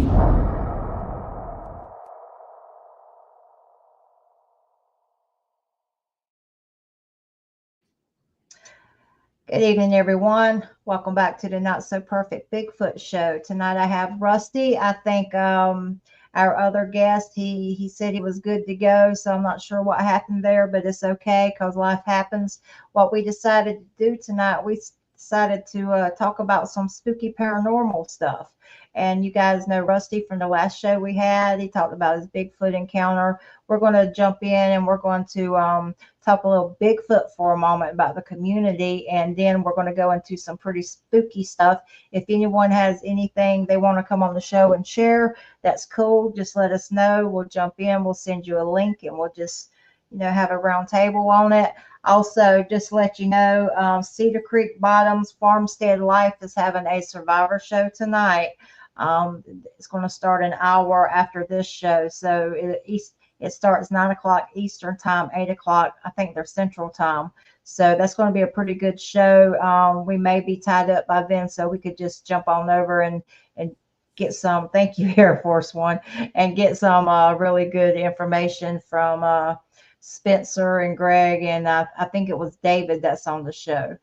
Good evening, everyone. Welcome back to the Not So Perfect Bigfoot Show. Tonight I have Rusty. I think our other guest, he said he was good to go, so I'm not sure what happened there, but it's okay because life happens. What we decided to do tonight, we decided to talk about some spooky paranormal stuff. And you guys know Rusty from the last show we had. He talked about his Bigfoot encounter. We're going to jump in and we're going to talk a little Bigfoot for a moment about the community, and then we're going to go into some pretty spooky stuff. If anyone has anything they want to come on the show and share, that's cool. Just let us know. We'll jump in. We'll send you a link, and we'll just have a round table on it. Also, just let you know, Cedar Creek Bottoms Farmstead Life is having a survivor show tonight. It's going to start an hour after this show, so it starts 9 o'clock Eastern time, 8 o'clock, I think they're Central time. So that's going to be a pretty good show. We may be tied up by then, so we could just jump on over and get some, thank you, Air Force One, and get some really good information from Spencer and Greg, and I think it was David that's on the show.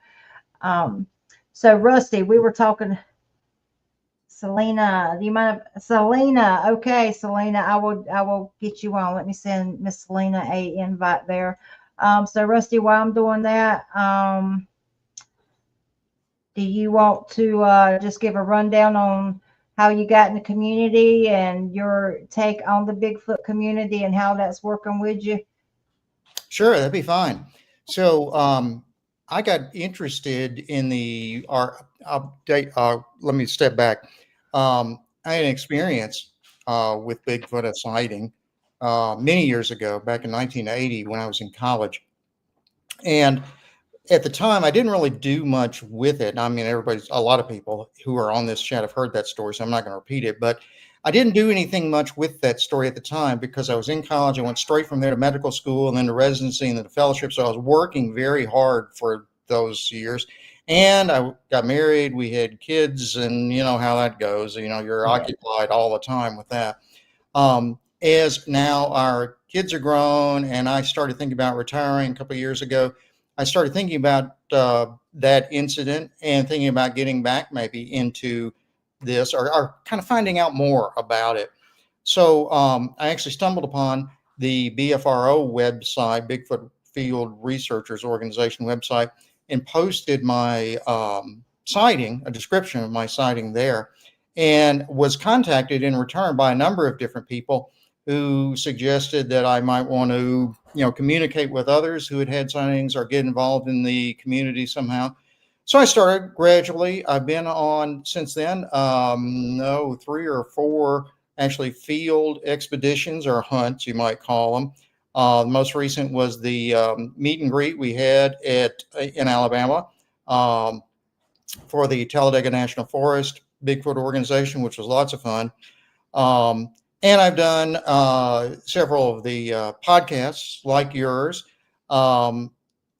So Rusty, we were talking. Selena, do you mind? Selena, okay, Selena, I will get you on. Let me send Miss Selena a invite there. So Rusty, while I'm doing that, do you want to just give a rundown on how you got in the community and your take on the Bigfoot community and how that's working with you? Sure, that'd be fine. So I got interested in let me step back. I had an experience with Bigfoot, a sighting, many years ago, back in 1980 when I was in college. And at the time, I didn't really do much with it. I mean, a lot of people who are on this chat have heard that story, so I'm not going to repeat it. But I didn't do anything much with that story at the time because I was in college. I went straight from there to medical school and then to residency and then to fellowship. So I was working very hard for those years. And I got married. We had kids, and you know how that goes. You're occupied all the time with that. As now our kids are grown, and I started thinking about retiring a couple of years ago, I started thinking about that incident and thinking about getting back maybe into this or kind of finding out more about it. So I actually stumbled upon the BFRO website, Bigfoot Field Researchers Organization website, and posted my sighting, a description of my sighting there, and was contacted in return by a number of different people who suggested that I might want to, communicate with others who had had sightings or get involved in the community somehow. So I started gradually. I've been on since then, 3 or 4 actually field expeditions or hunts, you might call them. The most recent was the meet and greet we had in Alabama for the Talladega National Forest Bigfoot organization, which was lots of fun. And I've done several of the podcasts like yours, and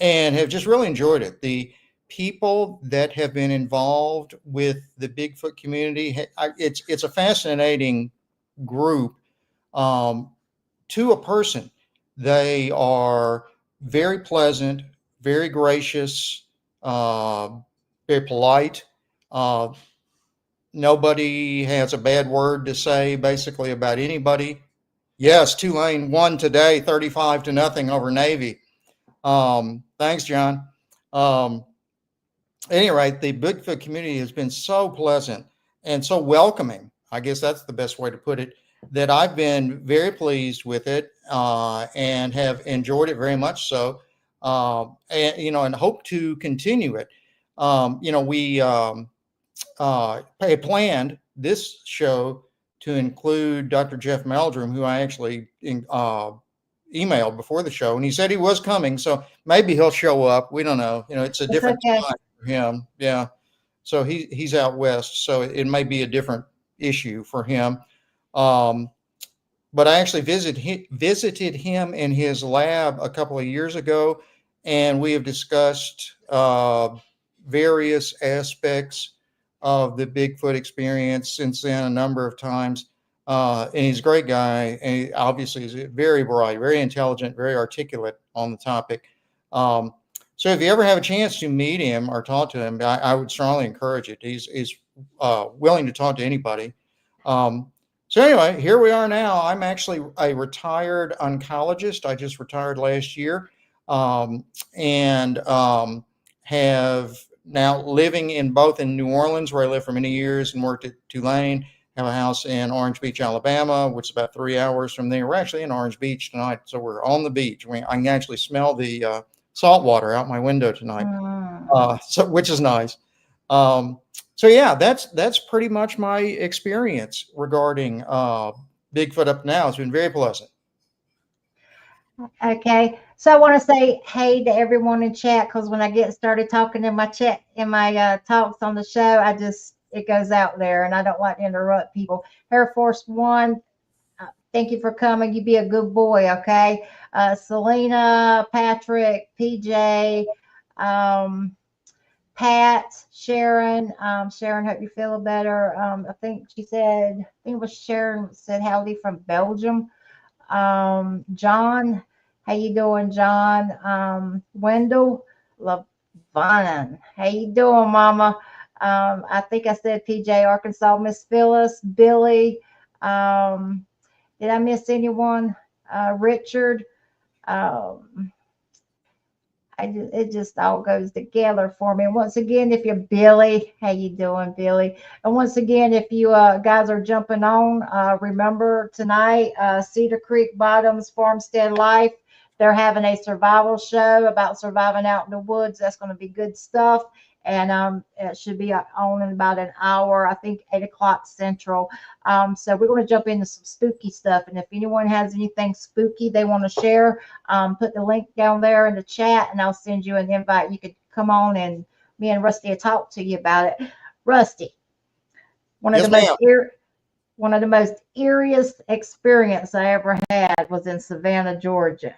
have just really enjoyed it. The people that have been involved with the Bigfoot community, it's a fascinating group to a person. They are very pleasant, very gracious, very polite. Nobody has a bad word to say basically about anybody. Yes, Tulane won today 35-0 over Navy. Thanks, John. At any rate, the Bigfoot community has been so pleasant and so welcoming. I guess that's the best way to put it, that I've been very pleased with it and have enjoyed it very much so, and hope to continue it. We had planned this show to include Dr. Jeff Meldrum, who I actually emailed before the show, and he said he was coming, so maybe he'll show up. We don't know. It's a different time for him. Yeah. So he's out west, so it may be a different issue for him. But I actually visited him in his lab a couple of years ago, and we have discussed various aspects of the Bigfoot experience since then a number of times. And he's a great guy. And he obviously is very bright, very intelligent, very articulate on the topic. Um, so if you ever have a chance to meet him or talk to him, I would strongly encourage it. He's willing to talk to anybody. So anyway, here we are now. I'm actually a retired oncologist. I just retired last year, um, and have now living in both in New Orleans, where I lived for many years, and worked at Tulane. Have a house in Orange Beach, Alabama, which is about 3 hours from there. We're actually in Orange Beach tonight, so we're on the beach. I can actually smell the salt water out my window tonight, Mm. so which is nice. Um, so yeah, that's pretty much my experience regarding Bigfoot up now. It's been very pleasant. Okay, so I want to say hey to everyone in chat because when I get started talking in my chat in my talks on the show, I just it goes out there and I don't like to interrupt people. Air Force One, thank you for coming. You be a good boy, okay? Selena, Patrick, PJ, um, Pat, Sharon. Sharon, hope you feel better. I think she said, I think it was Sharon said howdy from Belgium. John, how you doing, John? Wendell, Levon, how you doing, Mama? I think I said PJ, Arkansas, Miss Phyllis, Billy. Um, did I miss anyone? Richard. Um, it just all goes together for me. And once again, if you're Billy, how you doing, Billy? And once again, if you guys are jumping on, remember tonight, Cedar Creek Bottoms Farmstead Life. They're having a survival show about surviving out in the woods. That's going to be good stuff. And it should be on in about an hour, I think 8 o'clock Central. So we're going to jump into some spooky stuff. And if anyone has anything spooky they want to share, put the link down there in the chat and I'll send you an invite. You could come on and me and Rusty will talk to you about it. Rusty, one of Yes, the most ma'am. one of the most eeriest experience I ever had was in Savannah, Georgia.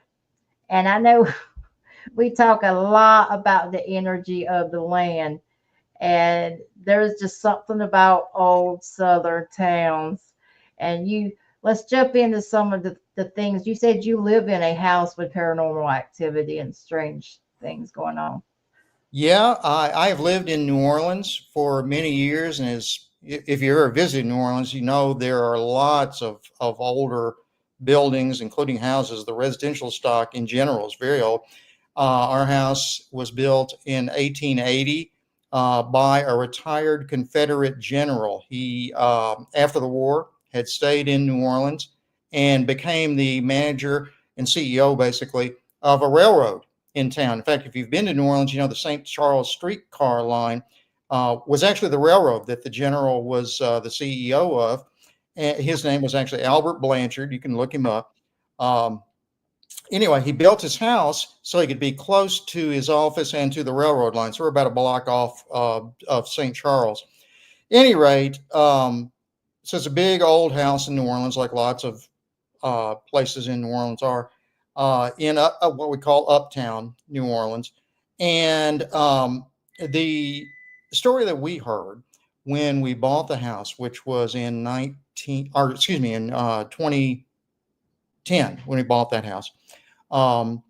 And I know we talk a lot about the energy of the land, and there's just something about old southern towns. And you let's jump into some of the things you said. You live in a house with paranormal activity and strange things going on. Yeah, I have lived in New Orleans for many years, and if you ever visited New Orleans, you know there are lots of older buildings, including houses. The residential stock in general is very old. Our house was built in 1880 by a retired Confederate general. He, after the war, had stayed in New Orleans and became the manager and CEO, basically, of a railroad in town. In fact, if you've been to New Orleans, you know the St. Charles streetcar line was actually the railroad that the general was the CEO of. And his name was actually Albert Blanchard. You can look him up. Um, anyway, he built his house so he could be close to his office and to the railroad line. So we're about a block off of St. Charles. Any rate, so it's a big old house in New Orleans, like lots of places in New Orleans are, in what we call Uptown New Orleans. And the story that we heard when we bought the house, which was in 2010, when we bought that house, um,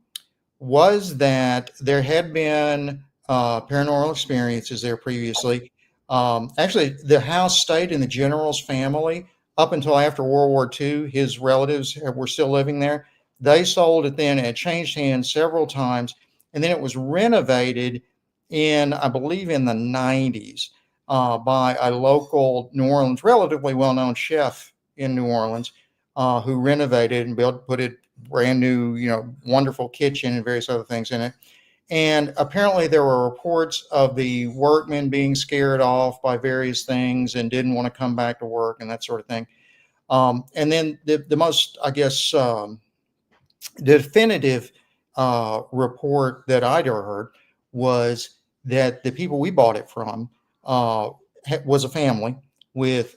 was that there had been paranormal experiences there previously. Actually, the house stayed in the general's family up until after World War II. His relatives were still living there. They sold it then, and it changed hands several times. And then it was renovated in, I believe, in the 90s by a local New Orleans, relatively well known chef in New Orleans who renovated and put it brand new, wonderful kitchen and various other things in it. And apparently there were reports of the workmen being scared off by various things and didn't want to come back to work and that sort of thing. And then the most, I guess, definitive report that I'd ever heard was that the people we bought it from was a family with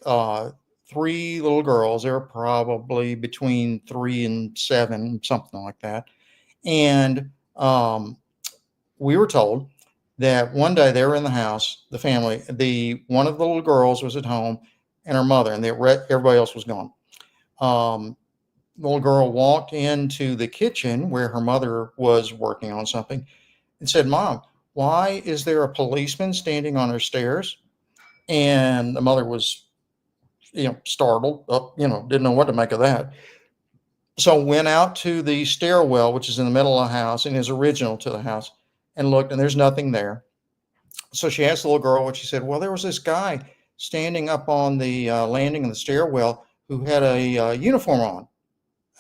three little girls. They were probably between 3 and 7, something like that. And we were told that one day they were in the house, the family, the one of the little girls was at home and her mother, and everybody else was gone. The little girl walked into the kitchen where her mother was working on something and said, "Mom, why is there a policeman standing on her stairs?" And the mother was, startled, didn't know what to make of that. So went out to the stairwell, which is in the middle of the house and is original to the house, and looked, and there's nothing there. So she asked the little girl what she said. Well, there was this guy standing up on the landing of the stairwell who had a uniform on.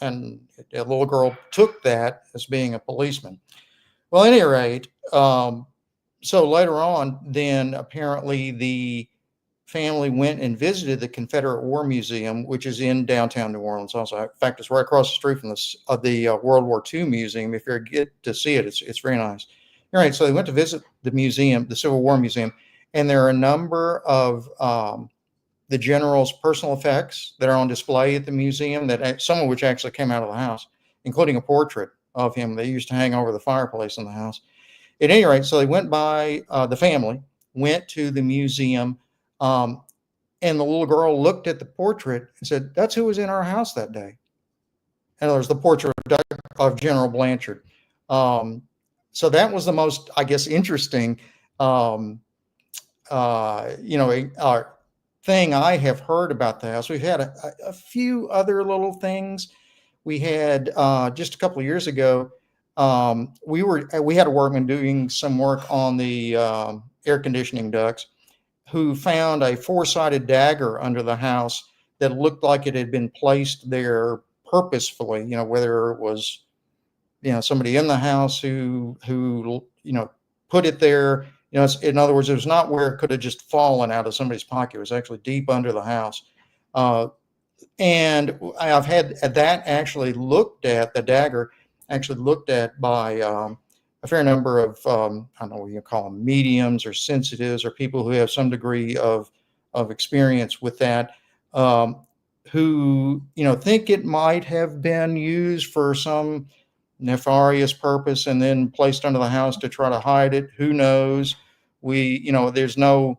And the little girl took that as being a policeman. Well, at any rate, so later on, then apparently the family went and visited the Confederate War Museum, which is in downtown New Orleans. Also, in fact, it's right across the street from the World War II Museum. If you get to see it, it's very nice. All right, so they went to visit the museum, the Civil War Museum, and there are a number of the general's personal effects that are on display at the museum, that some of which actually came out of the house, including a portrait of him they used to hang over the fireplace in the house. At any rate, so they went by, the family went to the museum, and the little girl looked at the portrait and said, "That's who was in our house that day." And there's the portrait of General Blanchard. So that was the most, I guess, interesting, um, thing I have heard about the house. We've had a few other little things. We had just a couple of years ago. We had a workman doing some work on the air conditioning ducts, who found a four-sided dagger under the house that looked like it had been placed there purposefully. Whether it was somebody in the house who put it there. In other words, it was not where it could have just fallen out of somebody's pocket. It was actually deep under the house. And I've had that actually looked at, the dagger actually looked at by a fair number of, I don't know what you call them, mediums or sensitives, or people who have some degree of experience with that, who, think it might have been used for some nefarious purpose and then placed under the house to try to hide it. Who knows? There's no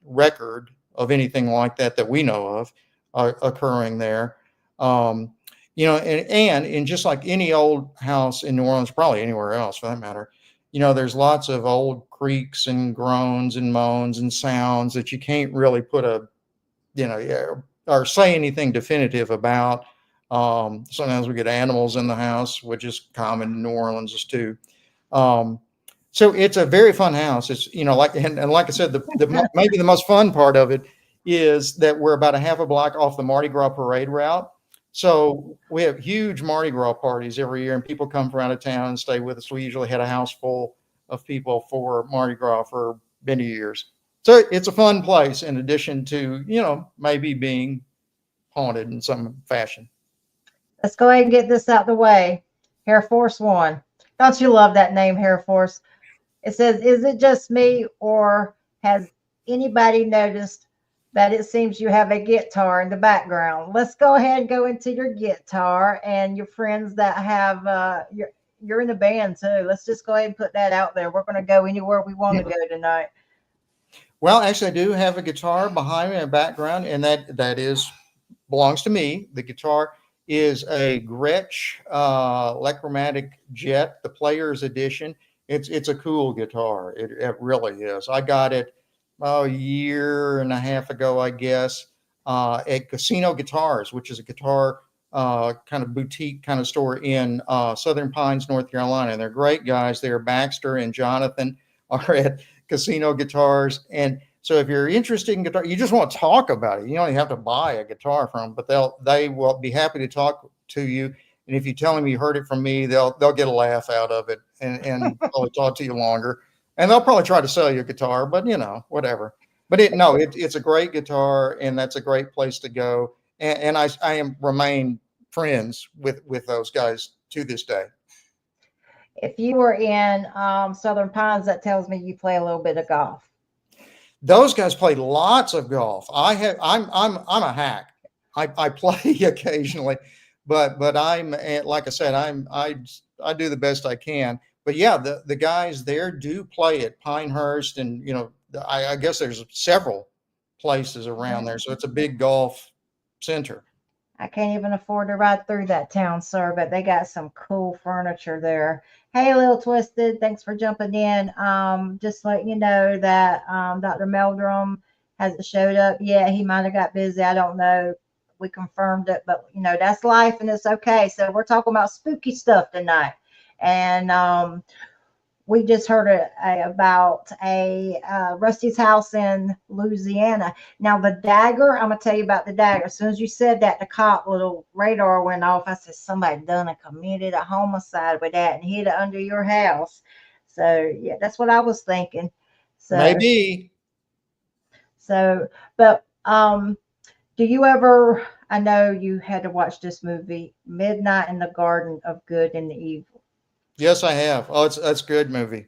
record of anything like that we know of occurring there. And just like any old house in New Orleans, probably anywhere else for that matter, there's lots of old creaks and groans and moans and sounds that you can't really put or say anything definitive about. Sometimes we get animals in the house, which is common in New Orleans too. So it's a very fun house. It's, and like I said, maybe the most fun part of it is that we're about a half a block off the Mardi Gras parade route. So we have huge Mardi Gras parties every year, and people come from out of town and stay with us. We usually had a house full of people for Mardi Gras for many years. So it's a fun place, in addition to, maybe being haunted in some fashion. Let's go ahead and get this out the way. Air Force One. Don't you love that name, Air Force? It says, is it just me, or has anybody noticed that it seems you have a guitar in the background? Let's go ahead and go into your guitar and your friends that have, you're in a band too. Let's just go ahead and put that out there. We're going to go anywhere we want to go tonight. Well, actually, I do have a guitar behind me in the background, and that belongs to me. The guitar is a Gretsch Electromatic Jet, the Player's Edition. It's a cool guitar. It really is. I got it a year and a half ago, I guess, at Casino Guitars, which is a guitar kind of boutique kind of store in Southern Pines, North Carolina. And they're great guys. They're Baxter and Jonathan are at Casino Guitars. And so if you're interested in guitar, you just want to talk about it, you don't even have to buy a guitar from them, but they will be happy to talk to you. And if you tell them you heard it from me, they'll get a laugh out of it and probably talk to you longer. And they'll probably try to sell you a guitar, but whatever. But it's a great guitar, and that's a great place to go. And I remain friends with those guys to this day. If you were in Southern Pines, that tells me you play a little bit of golf. Those guys play lots of golf. I'm a hack. I play occasionally, but I'm, like I said, I do the best I can. But yeah, the guys there do play at Pinehurst, and I guess there's several places around there, so it's a big golf center. I can't even afford to ride through that town, sir, but they got some cool furniture there. Hey, Little Twisted, thanks for jumping in. Just letting you know that Dr. Meldrum hasn't showed up yet. He might have got busy. I don't know. We confirmed it, but that's life and it's okay. So we're talking about spooky stuff tonight. And we just heard about a Rusty's house in Louisiana. Now the dagger, I'm gonna tell you about the dagger. As soon as you said that, the cop little radar went off. I said somebody done and committed a homicide with that and hid it under your house. So yeah, that's what I was thinking. So Maybe. so, but do you ever? I know you had to watch this movie, Midnight in the Garden of Good and the Evil. Yes, I have. Oh, that's a good movie.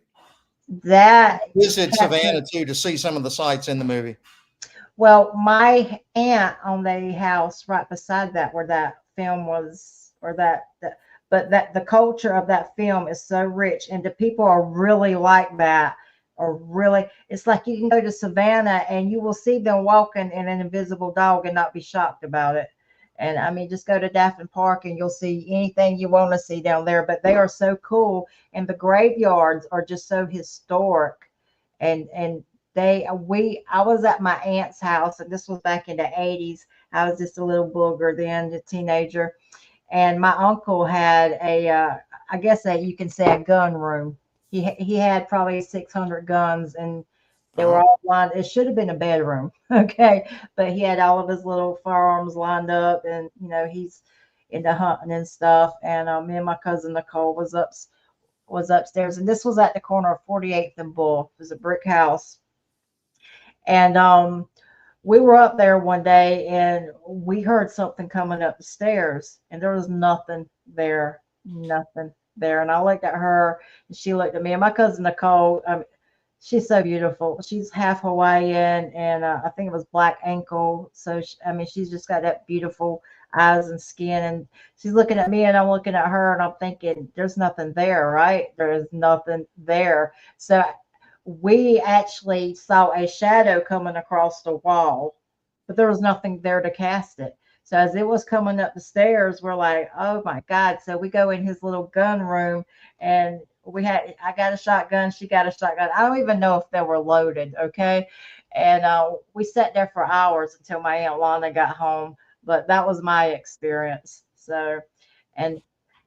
That Visit captured. Savannah too to see some of the sights in the movie. Well, my aunt owned a house right beside that where that film was, or but that the culture of that film is so rich, and the people are really like that. Or really, it's like you can go to Savannah and you will see them walking in an invisible dog and not be shocked about it. And I mean, just go to Daphne Park and you'll see anything you want to see down there. But they are so cool, and the graveyards are just so historic, and I was at my aunt's house, and this was back in the 80s. I was just a little booger then, a teenager, and my uncle had I guess that you can say a gun room. He had probably 600 guns, and they were Uh-huh. all lined. It should have been a bedroom, okay, but he had all of his little firearms lined up, and he's into hunting and stuff. And me and my cousin Nicole was upstairs, and this was at the corner of 48th and Bull. It was a brick house, and we were up there one day and we heard something coming up the stairs, and there was nothing there, nothing there. And I looked at her and she looked at me. And my cousin Nicole, she's so beautiful. She's half Hawaiian, and I think it was black ankle. So, I mean, she's just got that beautiful eyes and skin. And she's looking at me and I'm looking at her and I'm thinking, there's nothing there, right? There is nothing there. So we actually saw a shadow coming across the wall, but there was nothing there to cast it. So as it was coming up the stairs, we're like, oh my God. So we go in his little gun room, and I got a shotgun, she got a shotgun. I don't even know if they were loaded. Okay. And we sat there for hours until my Aunt Lana got home. But that was my experience. So, and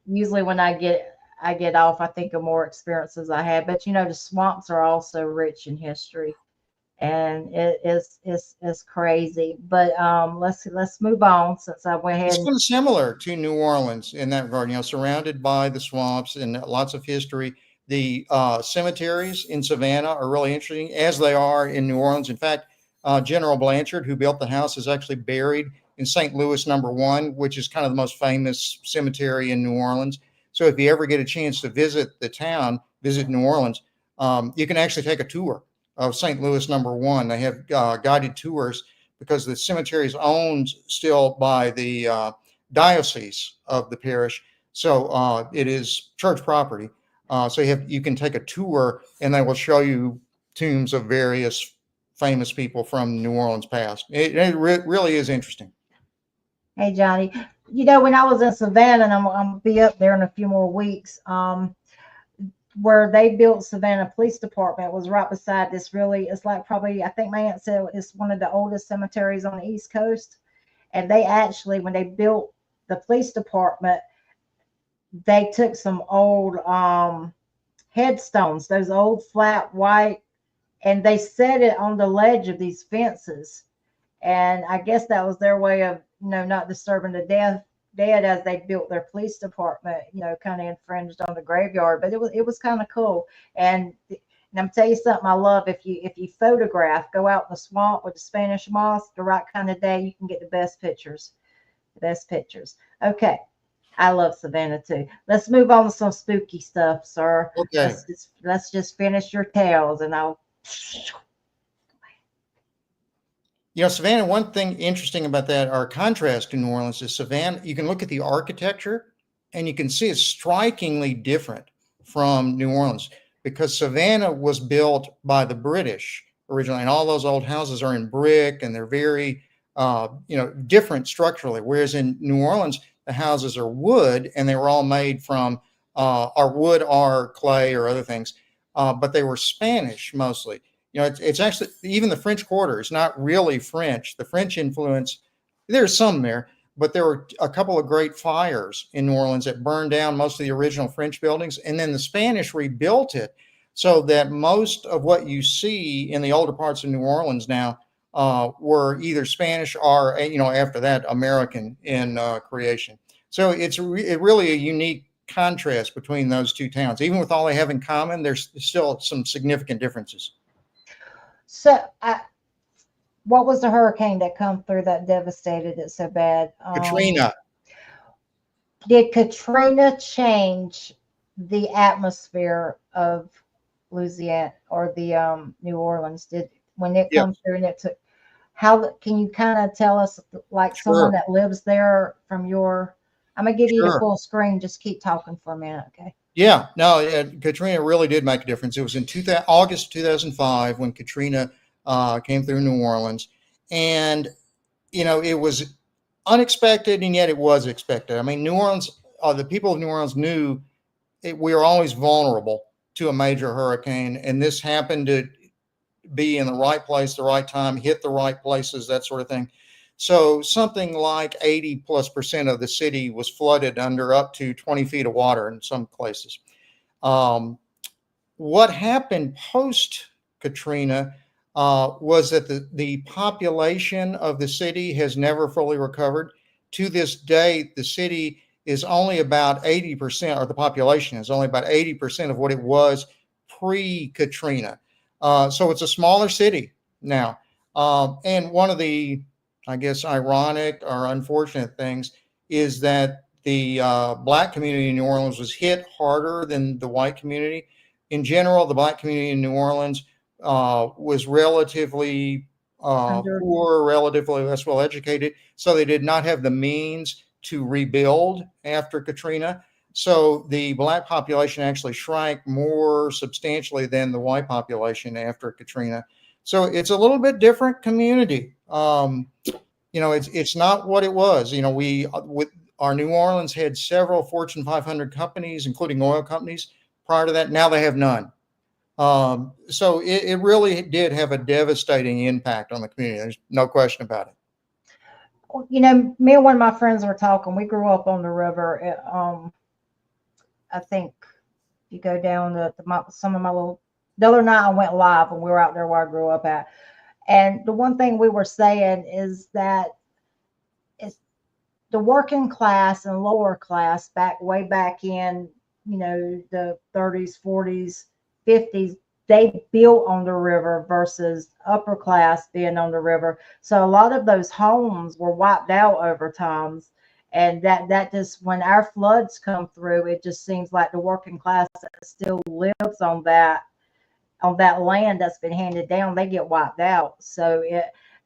usually when I get off, I think of more experiences I had. But the swamps are also rich in history, and it's crazy. But let's move on since I went ahead It's and kind of similar to New Orleans in that regard, surrounded by the swamps and lots of history. The cemeteries in Savannah are really interesting, as they are in New Orleans. In fact, General Blanchard, who built the house, is actually buried in St. Louis number one, which is kind of the most famous cemetery in New Orleans. So if you ever get a chance to visit the town, visit New Orleans, you can actually take a tour of St. Louis number one. They have guided tours because the cemetery is owned still by the diocese of the parish. So it is church property. So you can take a tour and they will show you tombs of various famous people from New Orleans past. It really is interesting. hey Johnny, when I was in Savannah, and I'm gonna be up there in a few more weeks. Where they built Savannah Police Department was right beside this. Really, it's like, probably, I think my aunt said it's one of the oldest cemeteries on the East Coast. And they actually, when they built the police department, they took some old headstones, those old flat white, and they set it on the ledge of these fences. And I guess that was their way of, not disturbing the dead as they built their police department. Kind of infringed on the graveyard, but it was kind of cool. And I'm tell you something I love. If you photograph, go out in the swamp with the Spanish moss, the right kind of day, you can get the best pictures. The best pictures. Okay. I love Savannah too. Let's move on to some spooky stuff, sir. Okay. Let's just finish your tales, and I'll. Savannah, one thing interesting about that, our contrast to New Orleans, is Savannah, you can look at the architecture and you can see it's strikingly different from New Orleans because Savannah was built by the British originally, and all those old houses are in brick and they're very different structurally. Whereas in New Orleans, the houses are wood, and they were all made from or wood or clay or other things, but they were Spanish mostly. It's actually, even the French Quarter is not really French. The French influence, there's some there, but there were a couple of great fires in New Orleans that burned down most of the original French buildings, and then the Spanish rebuilt it so that most of what you see in the older parts of New Orleans now were either Spanish or, after that, American in creation. So it's really a unique contrast between those two towns. Even with all they have in common, there's still some significant differences. So, what was the hurricane that come through that devastated it so bad? Katrina. Did Katrina change the atmosphere of Louisiana or the New Orleans? Did when it Yeah. come through and it took? How can you kind of tell us, like someone Sure. that lives there from your? I'm gonna give you the Sure. full screen. Just keep talking for a minute, okay? Yeah, no, Katrina really did make a difference. It was in August 2005 when Katrina came through New Orleans, and it was unexpected, and yet it was expected. I mean, New Orleans, the people of New Orleans knew we were always vulnerable to a major hurricane, and this happened to be in the right place, the right time, hit the right places, that sort of thing. So something like 80+% of the city was flooded under up to 20 feet of water in some places. What happened post Katrina was that the population of the city has never fully recovered. To this day, the city is only about 80%, or the population is only about 80% of what it was pre-Katrina. So it's a smaller city now. And one of the, I guess, ironic or unfortunate things is that the Black community in New Orleans was hit harder than the white community. In general, the Black community in New Orleans was relatively poor, relatively less well educated, so they did not have the means to rebuild after Katrina. So the Black population actually shrank more substantially than the white population after Katrina. So it's a little bit different community. It's not what it was. With our New Orleans had several Fortune 500 companies, including oil companies. Prior to that, now they have none. So it really did have a devastating impact on the community. There's no question about it. Me and one of my friends were talking. We grew up on the river. I think you go down some of my little. The other night I went live and we were out there where I grew up at. And the one thing we were saying is that it's the working class and lower class way back in, the 30s, 40s, 50s, they built on the river versus upper class being on the river. So a lot of those homes were wiped out over times. And that just, when our floods come through, it just seems like the working class that still lives on that land that's been handed down, they get wiped out. So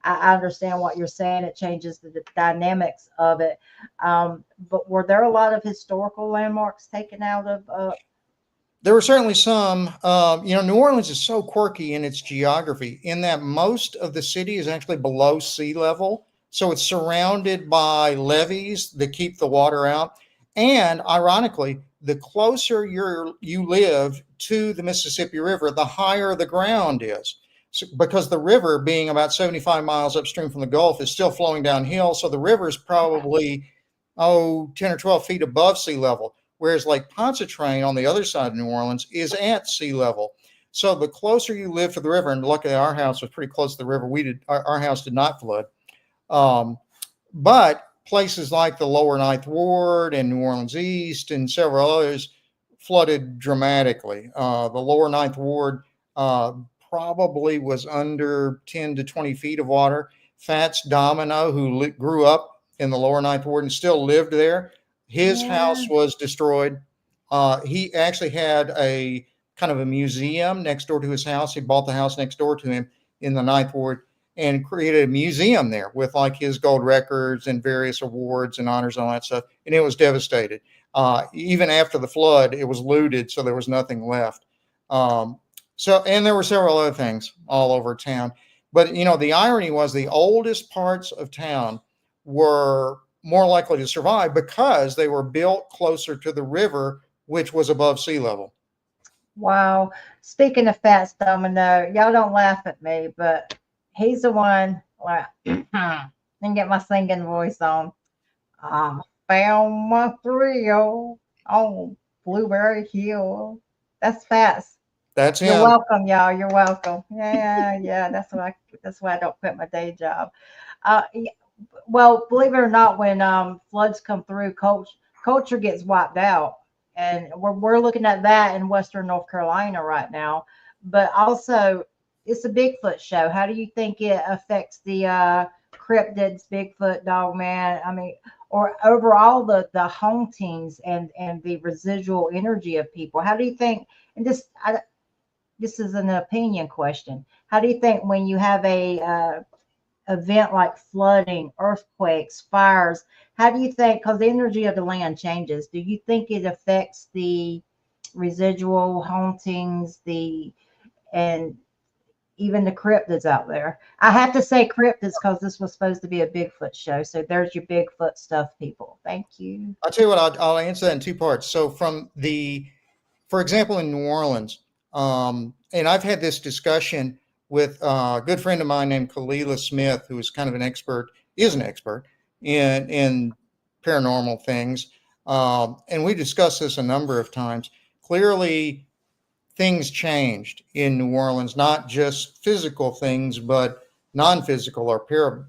I understand what you're saying. It changes the dynamics of it. But were there a lot of historical landmarks taken out of? There were certainly some. New Orleans is so quirky in its geography in that most of the city is actually below sea level. So it's surrounded by levees that keep the water out. And ironically, the closer you live to the Mississippi River, the higher the ground is. So, because the river, being about 75 miles upstream from the Gulf, is still flowing downhill. So the river is probably, 10 or 12 feet above sea level. Whereas Lake Pontchartrain on the other side of New Orleans is at sea level. So the closer you live to the river, and luckily our house was pretty close to the river, our house did not flood. But places like the lower Ninth Ward and New Orleans East and several others flooded dramatically. The lower Ninth Ward probably was under 10 to 20 feet of water. Fats Domino, who grew up in the lower Ninth Ward and still lived there, his house was destroyed. He actually had a kind of a museum next door to his house. He bought the house next door to him in the Ninth Ward and created a museum there with like his gold records and various awards and honors and all that stuff. And it was devastated. Even after the flood, it was looted, so there was nothing left. And there were several other things all over town. But the irony was the oldest parts of town were more likely to survive because they were built closer to the river, which was above sea level. Wow. Speaking of Fats Domino, y'all don't laugh at me, but he's the one. Like, and get my singing voice on. I found my thrill on Blueberry Hill. That's Fats. That's You're him. welcome, y'all. You're welcome. Yeah, yeah. That's why I don't quit my day job. Yeah, well, believe it or not, when floods come through, culture gets wiped out, and we're looking at that in Western North Carolina right now. But also, it's a Bigfoot show. How do you think it affects the cryptids, Bigfoot, Dogman? I mean, or overall the hauntings and the residual energy of people? How do you think? And this is an opinion question. How do you think when you have a event like flooding, earthquakes, fires, how do you think, because the energy of the land changes, do you think it affects the residual hauntings, and even the cryptids out there? I have to say cryptids because this was supposed to be a Bigfoot show. So there's your Bigfoot stuff, people. Thank you. I'll tell you what, I'll answer that in two parts. So for example, in New Orleans, and I've had this discussion with a good friend of mine named Kalila Smith, who is kind of is an expert in paranormal things. And we discussed this a number of times. Clearly, things changed in New Orleans, not just physical things, but non-physical or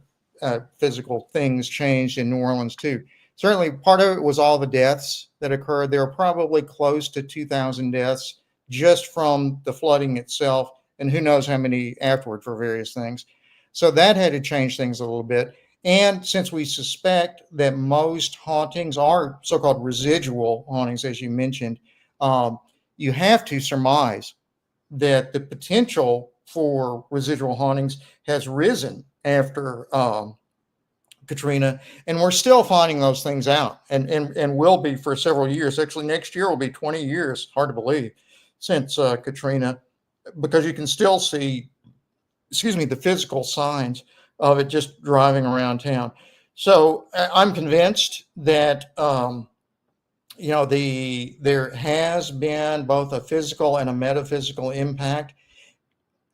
physical things changed in New Orleans too. Certainly, part of it was all the deaths that occurred. There were probably close to 2,000 deaths just from the flooding itself, and who knows how many afterward for various things. So that had to change things a little bit. And since we suspect that most hauntings are so-called residual hauntings, as you mentioned, you have to surmise that the potential for residual hauntings has risen after Katrina, and we're still finding those things out, and will be for several years. Actually, next year will be 20 years. Hard to believe since Katrina, because you can still see, excuse me, the physical signs of it just driving around town. So I'm convinced that there has been both a physical and a metaphysical impact.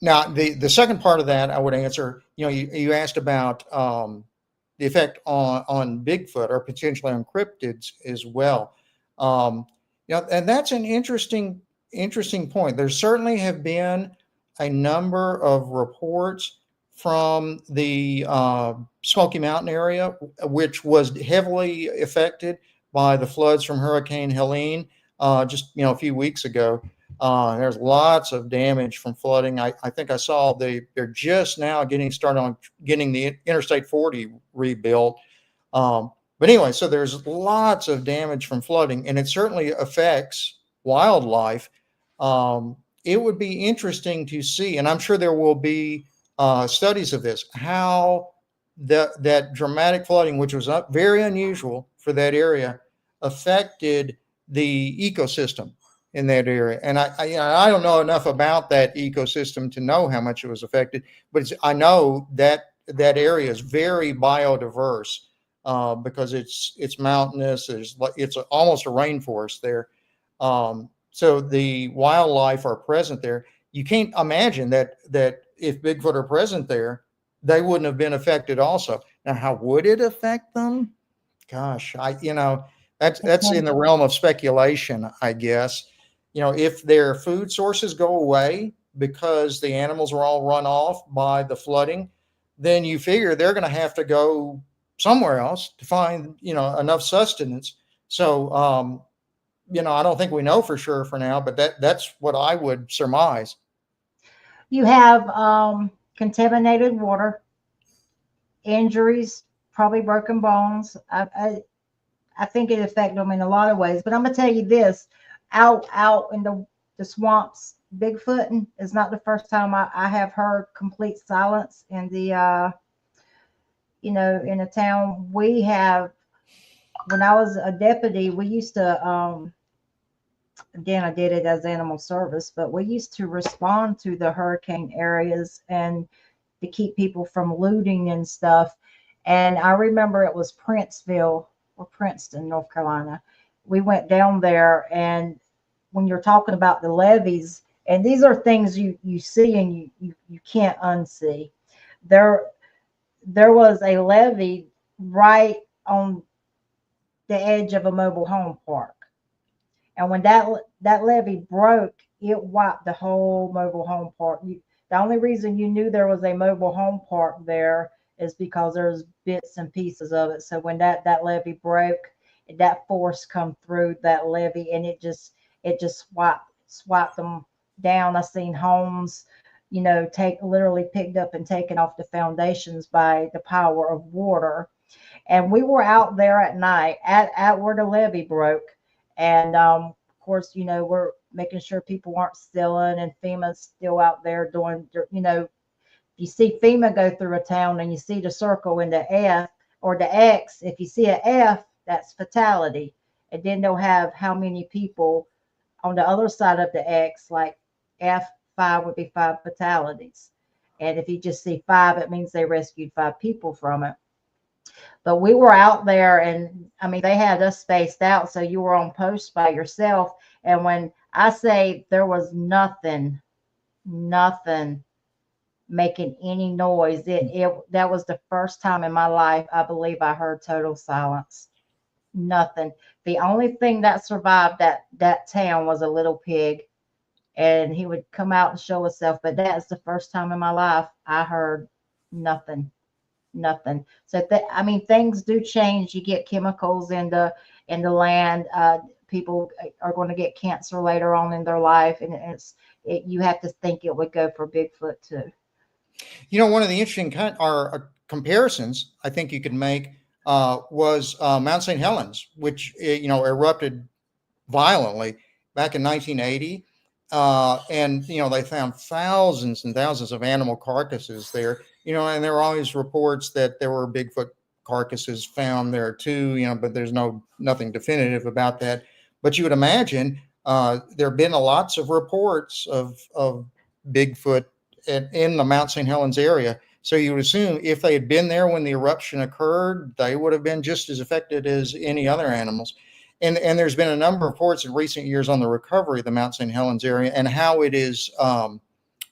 Now, the second part of that I would answer, you asked about the effect on Bigfoot or potentially on cryptids as well. And that's an interesting point. There certainly have been a number of reports from the Smoky Mountain area, which was heavily affected by the floods from Hurricane Helene just a few weeks ago. There's lots of damage from flooding. I think I saw they're just now getting started on getting the Interstate 40 rebuilt. But anyway, so there's lots of damage from flooding, and it certainly affects wildlife. It would be interesting to see, and I'm sure there will be studies of this, how that dramatic flooding, which was very unusual for that area, affected the ecosystem in that area. And I don't know enough about that ecosystem to know how much it was affected, but I know that that area is very biodiverse because it's mountainous. It's almost a rainforest there. So the wildlife are present there. You can't imagine that if Bigfoot are present there, they wouldn't have been affected also. Now, how would it affect them? Gosh, that's in the realm of speculation, I guess. If their food sources go away because the animals are all run off by the flooding, then you figure they're going to have to go somewhere else to find, enough sustenance. So, I don't think we know for sure for now, but that's what I would surmise. You have contaminated water, injuries, probably broken bones. I think it affected them in a lot of ways. But I'm gonna tell you this: out in the swamps, Bigfooting is not the first time I have heard complete silence in the in a town. We have, when I was a deputy, we used to again, I did it as animal service, but we used to respond to the hurricane areas, and to keep people from looting and stuff. And I remember it was Princeville or Princeton, North Carolina. We went down there, and when you're talking about the levees, and these are things you see and you can't unsee. There there was a levee right on the edge of a mobile home park. And when that levee broke, it wiped the whole mobile home park. The only reason you knew there was a mobile home park there is because there's bits and pieces of it. So when that levee broke, that force come through that levee, and it just swiped them down. I seen homes, take literally picked up and taken off the foundations by the power of water. And we were out there at night at where the levee broke. And of course, we're making sure people aren't stealing, and FEMA's still out there doing, you see FEMA go through a town and you see the circle in the F or the X. If you see an F, that's fatality. And then they'll have how many people on the other side of the X, like F5 would be 5 fatalities. And if you just see 5, it means they rescued 5 people from it. But we were out there, and I mean, they had us spaced out, so you were on post by yourself. And when I say there was nothing making any noise, that was the first time in my life I believe I heard total silence. Nothing. The only thing that survived that town was a little pig, and he would come out and show himself. But that's the first time in my life I heard nothing. Nothing. So I mean, things do change. You get chemicals in the land. People are going to get cancer later on in their life, and you have to think it would go for Bigfoot too. One of the interesting comparisons I think you could make was Mount St. Helens, which erupted violently back in 1980. And they found thousands and thousands of animal carcasses there. And there were always reports that there were Bigfoot carcasses found there too. But there's nothing definitive about that. But you would imagine there have been lots of reports of Bigfoot in the Mount St. Helens area. So you would assume if they had been there when the eruption occurred, they would have been just as affected as any other animals. And there's been a number of reports in recent years on the recovery of the Mount St. Helens area and how it is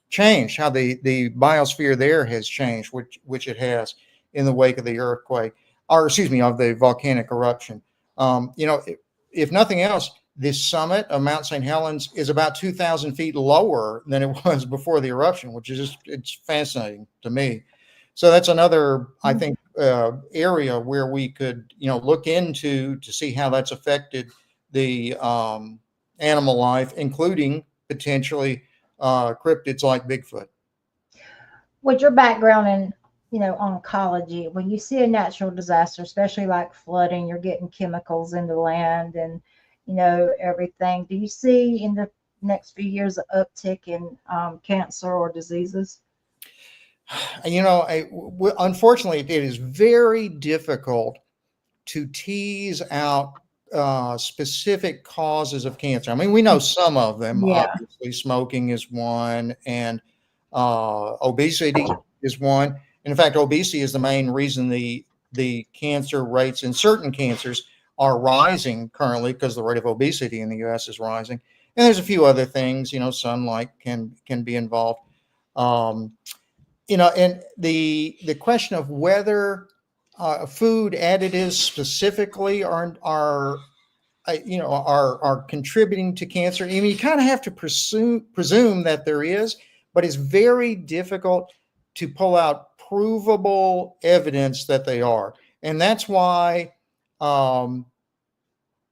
changed, how the biosphere there has changed, which it has in the wake of the earthquake, or excuse me, of the volcanic eruption. If nothing else, this summit of Mount St. Helens is about 2,000 feet lower than it was before the eruption, which is it's fascinating to me. So that's another, I think, area where we could, look into to see how that's affected the animal life, including potentially cryptids like Bigfoot. With your background in, oncology, when you see a natural disaster, especially like flooding, you're getting chemicals in the land and, everything. Do you see in the next few years an uptick in cancer or diseases? Unfortunately, it is very difficult to tease out specific causes of cancer. I mean, we know some of them. Yeah. Obviously, smoking is one, and obesity is one. And in fact, obesity is the main reason the cancer rates in certain cancers are rising currently, because the rate of obesity in the U.S. is rising. And there's a few other things. Sunlight can be involved. And the question of whether food additives specifically are contributing to cancer. I mean, you kind of have to presume that there is, but it's very difficult to pull out provable evidence that they are, and that's why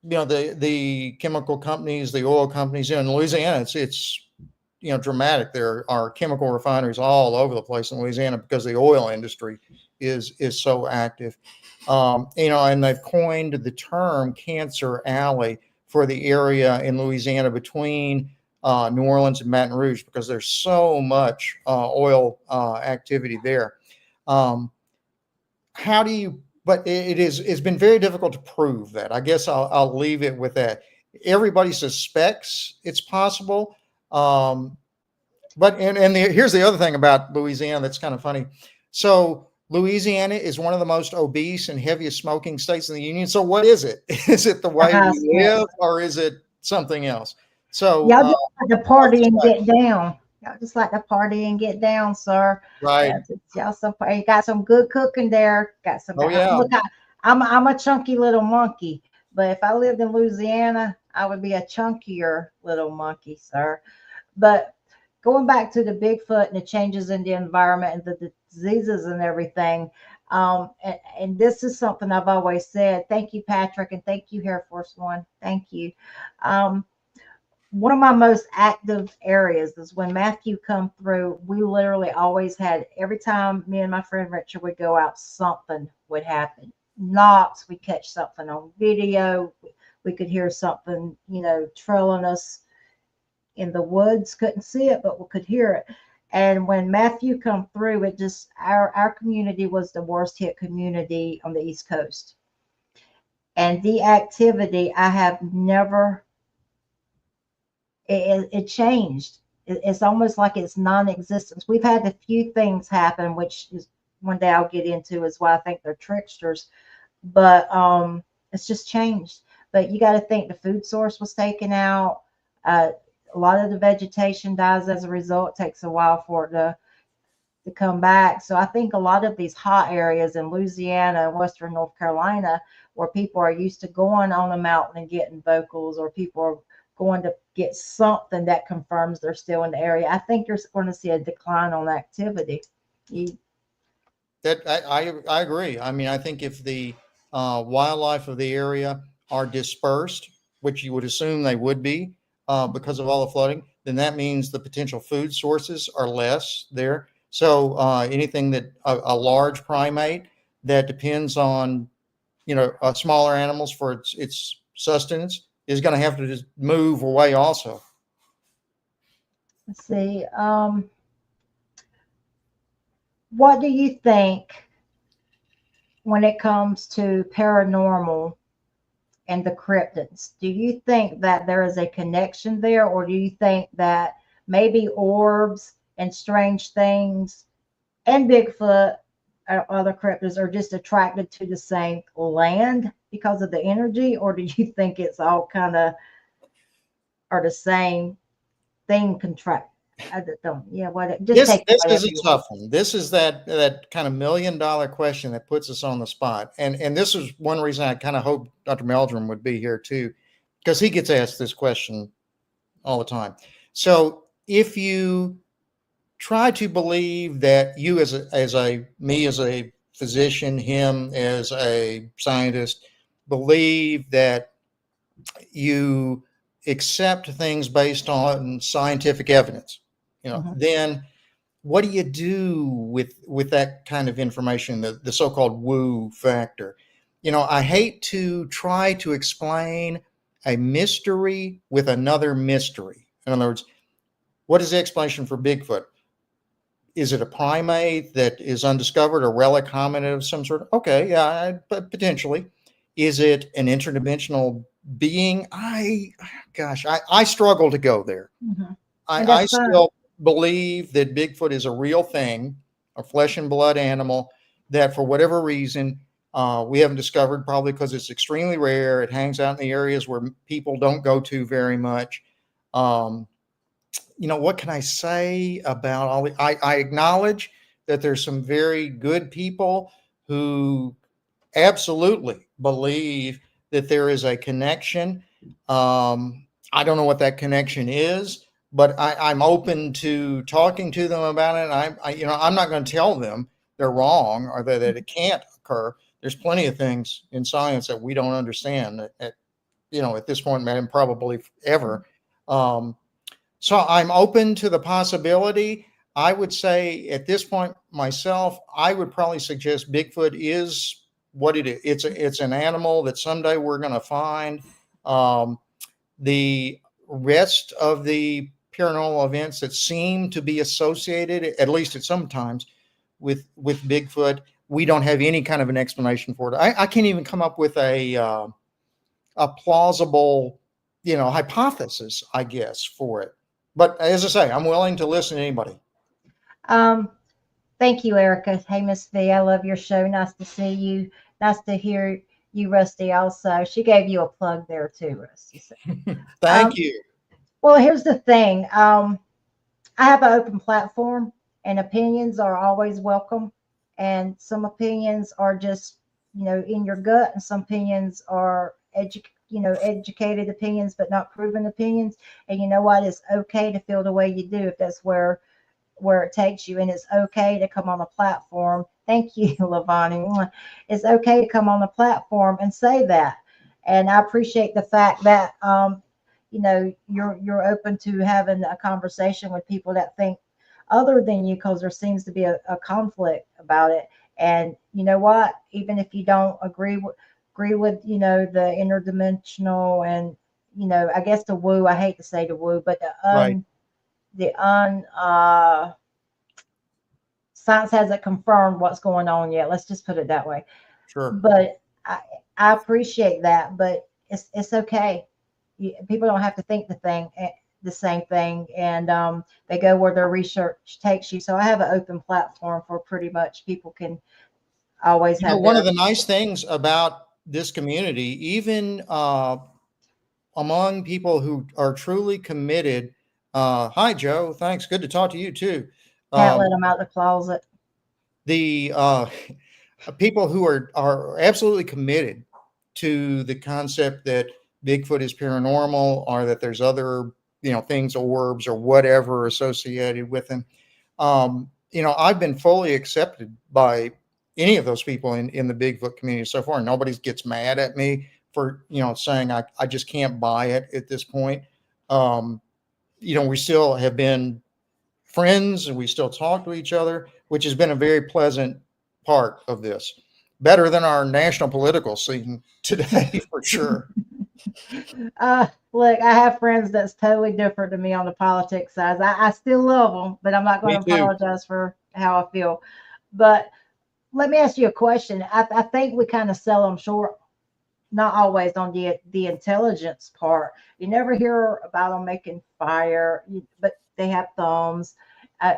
the chemical companies, the oil companies in Louisiana, it's dramatic. There are chemical refineries all over the place in Louisiana because the oil industry is so active. And they've coined the term Cancer Alley for the area in Louisiana between New Orleans and Baton Rouge, because there's so much oil activity there. But it's been very difficult to prove that. I guess I'll leave it with that. Everybody suspects it's possible. But here's the other thing about Louisiana that's kind of funny. So Louisiana is one of the most obese and heaviest smoking states in the union. So what is it? Is it the The way high we smell. live, or is it something else? So Y'all just like to what's party the and say? get down. Y'all just like to party and get down, sir. Right? That's y'all some. You got some good cooking there. Got some. Oh yeah. Look, I'm a chunky little monkey, but if I lived in Louisiana, I would be a chunkier little monkey, sir. But going back to the Bigfoot and the changes in the environment and the diseases and everything, and this is something I've always said. Thank you, Patrick, and thank you, Air Force One. Thank you. Um, one of my most active areas is when Matthew come through. We literally always had, every time me and my friend Richard would go out, something would happen. Knocks, we catch something on video. We could hear something, trailing us in the woods. Couldn't see it, but we could hear it. And when Matthew come through, it just, our community was the worst hit community on the East Coast. And the activity, I have never, it changed. It's almost like it's non-existence. We've had a few things happen, which is one day I'll get into, is why I think they're tricksters. But it's just changed. But you got to think the food source was taken out. A lot of the vegetation dies as a result. It takes a while for it to come back. So I think a lot of these hot areas in Louisiana and Western North Carolina, where people are used to going on a mountain and getting vocals, or people are going to get something that confirms they're still in the area, I think you're going to see a decline on activity. You, That I agree. I mean, I think if the wildlife of the area are dispersed, which you would assume they would be because of all the flooding, then that means the potential food sources are less there. So anything that a large primate that depends on smaller animals for its sustenance is going to have to just move away also. let's see. What do you think when it comes to paranormal and the cryptids? Do you think that there is a connection there, or do you think that maybe orbs and strange things and Bigfoot or other cryptids are just attracted to the same land because of the energy, or do you think it's all kind of are the same thing contract? I don't. Yeah, what? Just This take it this is whatever a you want. tough one. This is that kind of $1 million question that puts us on the spot. And this is one reason I kind of hope Dr. Meldrum would be here too, because he gets asked this question all the time. So if you try to believe that you as a me as a physician, him as a scientist, believe that you accept things based on scientific evidence, Mhm. then what do you do with that kind of information, the so-called woo factor? I hate to try to explain a mystery with another mystery. In other words, what is the explanation for Bigfoot? Is it a primate that is undiscovered, a relic hominid of some sort? Okay, yeah, but potentially. Is it an interdimensional being? I struggle to go there. Mhm. I, And I that's fine. still believe that Bigfoot is a real thing, a flesh and blood animal that, for whatever reason, we haven't discovered, probably because it's extremely rare. It hangs out in the areas where people don't go to very much. Um, what can I say about all I acknowledge that there's some very good people who absolutely believe that there is a connection. I don't know what that connection is, but I'm open to talking to them about it. I'm not going to tell them they're wrong or that it can't occur. There's plenty of things in science that we don't understand at this point, and probably ever. Um, so I'm open to the possibility. I would say at this point myself, I would probably suggest Bigfoot is what it is. It's an animal that someday we're going to find. Um, the rest of the paranormal events that seem to be associated, at least at sometimes, with Bigfoot, we don't have any kind of an explanation for it. I can't even come up with a plausible, hypothesis, I guess, for it. But as I say, I'm willing to listen to anybody. Um, Thank you, Erica. Hey, Miss V, I love your show. Nice to see you. Nice to hear you, Rusty. Also, she gave you a plug there too, Rusty. So, Thank um, you. well, here's the thing. I have an open platform, and opinions are always welcome. And some opinions are just, in your gut, and some opinions are educated opinions, but not proven opinions. And you know what? It's okay to feel the way you do if that's where it takes you, and it's okay to come on the platform. Thank you, Lavani. It's okay to come on the platform and say that, and I appreciate the fact that you're open to having a conversation with people that think other than you, because there seems to be a conflict about it. And you know what? Even if you don't agree with the interdimensional and I guess the woo. I hate to say the woo, but Right. the un science hasn't confirmed what's going on yet. Let's just put it that way. Sure. But I appreciate that, but it's okay. People don't have to think the same thing, and they go where their research takes you. So I have an open platform for pretty much people can always You know, have one of their the nice things about this community, even among people who are truly committed. Hi, Joe. Thanks. Good to talk to you too. can't let Um, them out the closet. the people who are absolutely committed to the concept that Bigfoot is paranormal, or that there's other things, orbs or whatever associated with them. I've been fully accepted by any of those people in the Bigfoot community so far. Nobody gets mad at me for saying I just can't buy it at this point. Um, we still have been friends and we still talk to each other, which has been a very pleasant part of this. Better than our national political scene today, for sure. Look, I have friends that's totally different to me on the politics side. I still love them, but I'm not going Me to too. apologize for how I feel. But let me ask you a question. I think we kind of sell them short, not always on the intelligence part. You never hear about them making fire, but they have thumbs. Uh,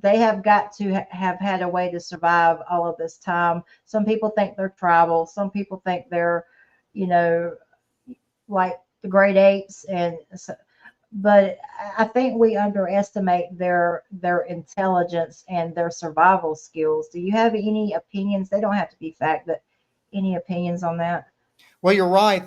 they have got to have had a way to survive all of this time. Some people think they're tribal. Some people think they're, you know, like the great apes, and so, but I think we underestimate their intelligence and their survival skills. Do you have any opinions? They don't have to be fact, but any opinions on that? Well, you're right.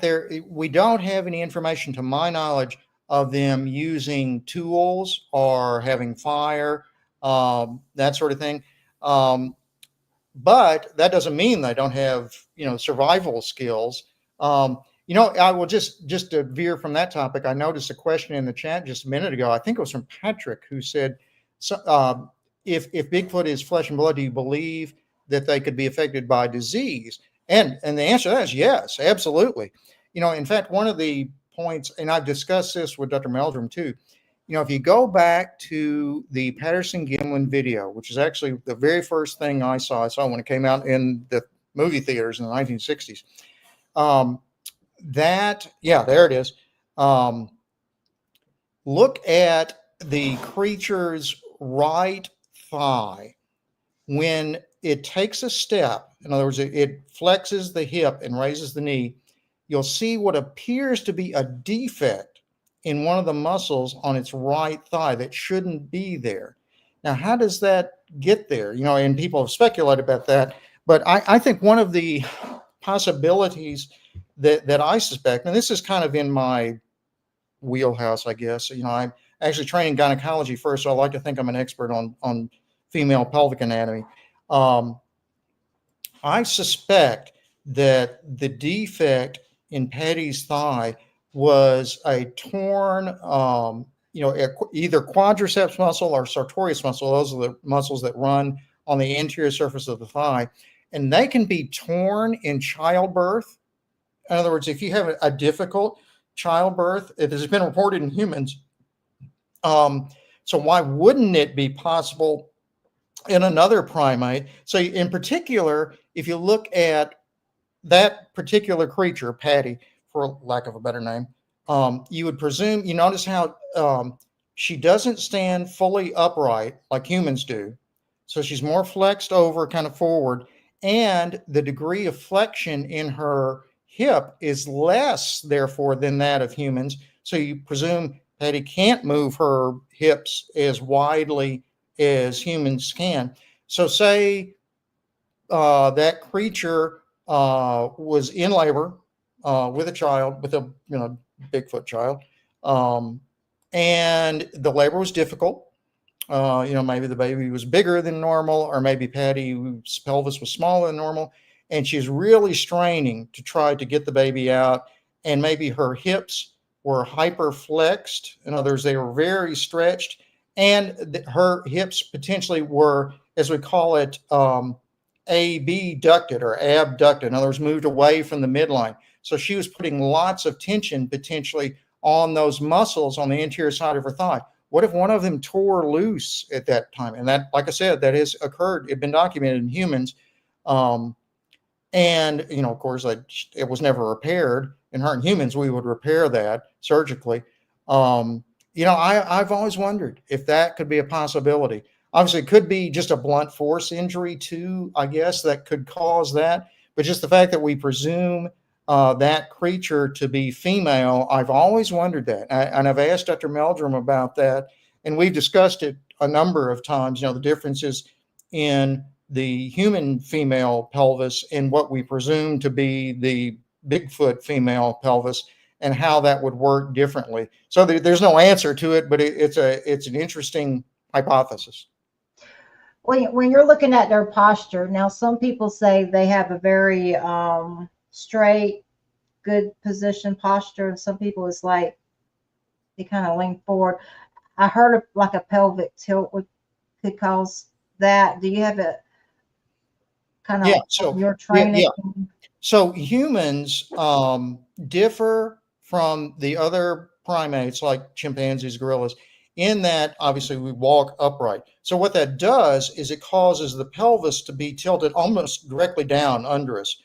We don't have any information, to my knowledge, of them using tools or having fire, that sort of thing. Um, but that doesn't mean they don't have survival skills. I will just to veer from that topic. I noticed a question in the chat just a minute ago. I think it was from Patrick, who said, so, if Bigfoot is flesh and blood, do you believe that they could be affected by disease? And the answer to that is yes, absolutely. In fact, one of the points, and I've discussed this with Dr. Meldrum too, if you go back to the Patterson Gimlin video, which is actually the very first thing I saw when it came out in the movie theaters in the 1960s. There it is. Look at the creature's right thigh when it takes a step. In other words, it flexes the hip and raises the knee. You'll see what appears to be a defect in one of the muscles on its right thigh that shouldn't be there. Now, how does that get there? And people have speculated about that. But I think one of the possibilities that I suspect, and this is kind of in my wheelhouse, I guess. I'm actually trained in gynecology first, so I like to think I'm an expert on female pelvic anatomy. Um, I suspect that the defect in Patty's thigh was a torn, either quadriceps muscle or sartorius muscle. Those are the muscles that run on the anterior surface of the thigh, and they can be torn in childbirth. In other words, if you have a difficult childbirth, it has been reported in humans. So why wouldn't it be possible in another primate? So in particular, if you look at that particular creature, Patty, for lack of a better name, you would presume, you notice how She doesn't stand fully upright like humans do. So she's more flexed over, kind of forward, and the degree of flexion in her hip is less, therefore, than that of humans. So you presume Patty can't move her hips as widely as humans can. So, say that creature was in labor with a child, with a Bigfoot child, um, and the labor was difficult. Maybe the baby was bigger than normal, or maybe Patty's pelvis was smaller than normal, and she's really straining to try to get the baby out. And maybe her hips were hyper flexed. In other words, they were very stretched, and her hips potentially were, as we call it, abducted or abducted. In other words, moved away from the midline. So she was putting lots of tension potentially on those muscles on the anterior side of her thigh. What if one of them tore loose at that time? And that, like I said, that has occurred. It's been documented in humans. Um, and, of course, it was never repaired. In her and humans, we would repair that surgically. I've always wondered if that could be a possibility. Obviously, it could be just a blunt force injury, too, I guess, that could cause that. But just the fact that we presume that creature to be female, I've always wondered that. And I've asked Dr. Meldrum about that. And we've discussed it a number of times, the differences in the human female pelvis and what we presume to be the Bigfoot female pelvis, and how that would work differently. So there's no answer to it, but it's an interesting hypothesis. When you're looking at their posture, now some people say they have a very straight, good position posture, and some people it's like they kind of lean forward. I heard of like a pelvic tilt could cause that. Do you have a kind of your training? Yeah. So humans differ from the other primates like chimpanzees, gorillas, in that obviously we walk upright. So what that does is it causes the pelvis to be tilted almost directly down under us,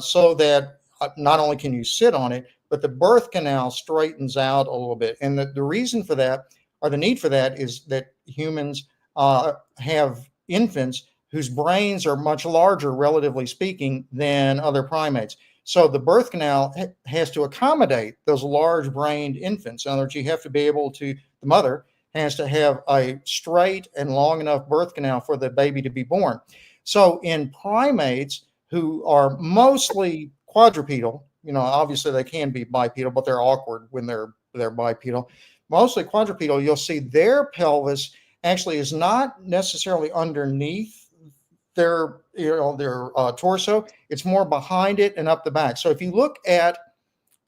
so that not only can you sit on it, but the birth canal straightens out a little bit. And the reason for that, or the need for that, is that humans have infants whose brains are much larger, relatively speaking, than other primates. So the birth canal has to accommodate those large-brained infants. In other words, you have to be able to, the mother has to have a straight and long enough birth canal for the baby to be born. So in primates who are mostly quadrupedal, obviously they can be bipedal, but they're awkward when they're bipedal. Mostly quadrupedal, you'll see their pelvis actually is not necessarily underneath their torso. It's more behind it and up the back. So if you look at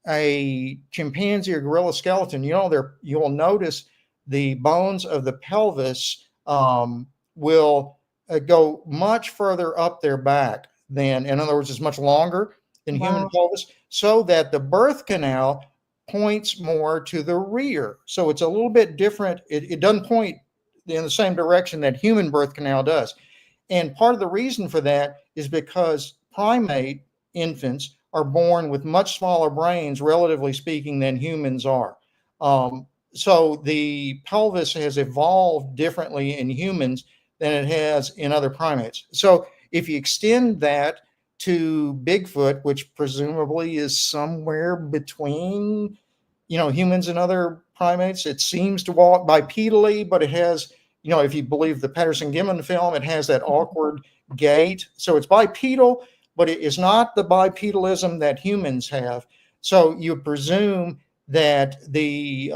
a chimpanzee or gorilla skeleton, you'll notice the bones of the pelvis will go much further up their back than, in other words, it's much longer than human pelvis, so that the birth canal points more to the rear. So it's a little bit different. It doesn't point in the same direction that human birth canal does. And part of the reason for that is because primate infants are born with much smaller brains, relatively speaking, than humans are. So the pelvis has evolved differently in humans than it has in other primates. So if you extend that to Bigfoot, which presumably is somewhere between, humans and other primates, it seems to walk bipedally, but it has, if you believe the Patterson-Gimlin film, it has that awkward gait. So it's bipedal, but it is not the bipedalism that humans have. So you presume that the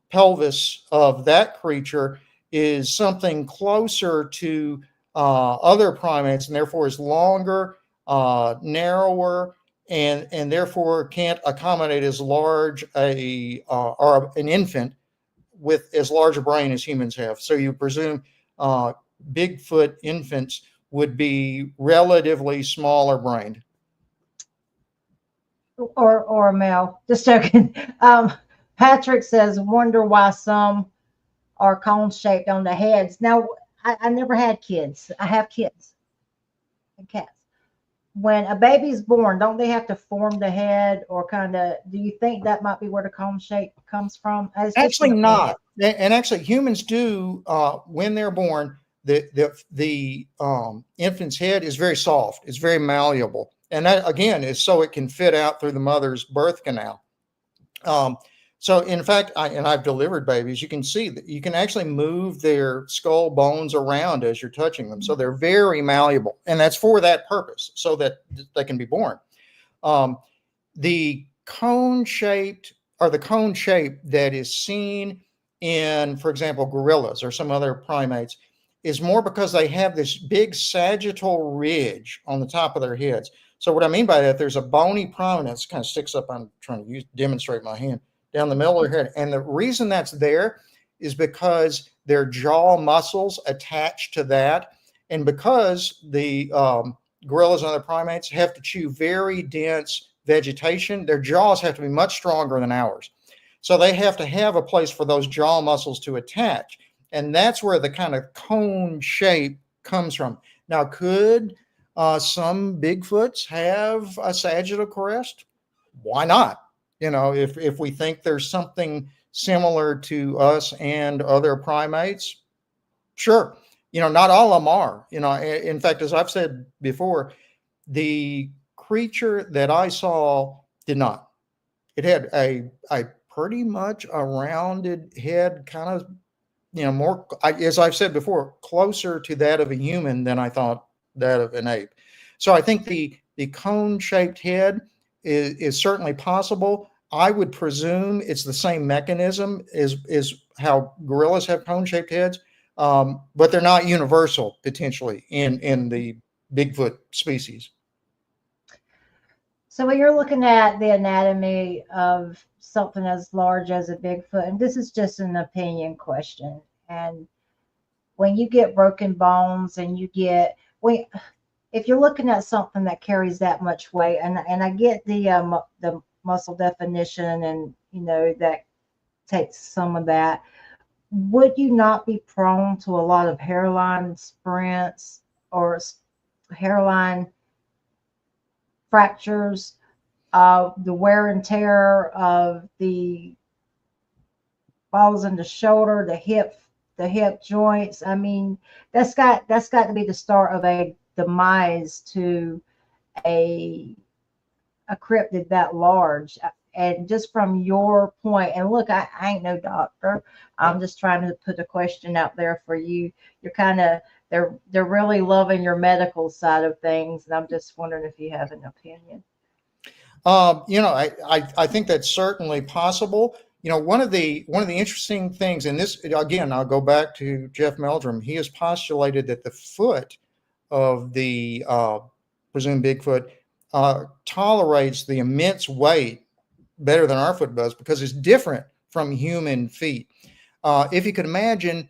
pelvis of that creature is something closer to other primates, and therefore is longer, narrower, and therefore can't accommodate as large or an infant with as large a brain as humans have. So you presume Bigfoot infants would be relatively smaller brained. Or a male. Just joking. Patrick says, wonder why some are cone shaped on the heads. Now, I never had kids. I have kids and cats. when a baby's born, don't they have to form the head, or kind of, do you think that might be where the cone shape comes from? It's just Actually, an opinion. not. And actually, humans do when they're born. The infant's head is very soft. It's very malleable, and that again is so it can fit out through the mother's birth canal. Um, so, in fact, I've delivered babies. You can see that you can actually move their skull bones around as you're touching them. So they're very malleable, and that's for that purpose, so that they can be born. Um, the cone shaped or the cone shape that is seen in, for example, gorillas or some other primates is more because they have this big sagittal ridge on the top of their heads. So what I mean by that, there's a bony prominence kind of sticks up. I'm trying to demonstrate my hand down the middle of their head. And the reason that's there is because their jaw muscles attach to that. And because the gorillas and other primates have to chew very dense vegetation, their jaws have to be much stronger than ours. So they have to have a place for those jaw muscles to attach. And that's where the kind of cone shape comes from. Now, could some Bigfoots have a sagittal crest? Why not? If we think there's something similar to us and other primates, sure. Not all of them are. In fact, as I've said before, the creature that I saw did not. It had a pretty much a rounded head, kind of, more, as I've said before, closer to that of a human than I thought that of an ape. So I think the cone shaped head is certainly possible. I would presume it's the same mechanism as how gorillas have cone shaped heads, but they're not universal potentially in the Bigfoot species. So when you're looking at the anatomy of something as large as a Bigfoot, and this is just an opinion question, and when you get broken bones and you get, when, if you're looking at something that carries that much weight, and I get the muscle definition, and that takes some of that, would you not be prone to a lot of hairline sprints or hairline fractures, the wear and tear of the balls in the shoulder, the hip joints? I mean, that's got to be the start of a demise to a a cryptid that large. And just from your point, and look, I ain't no doctor. I'm just trying to put a question out there for you. You're kind of, they're really loving your medical side of things, and I'm just wondering if you have an opinion. I think that's certainly possible. One of the interesting things, and this again, I'll go back to Jeff Meldrum. He has postulated that the foot of the presumed Bigfoot tolerates the immense weight better than our foot does because it's different from human feet. If you could imagine,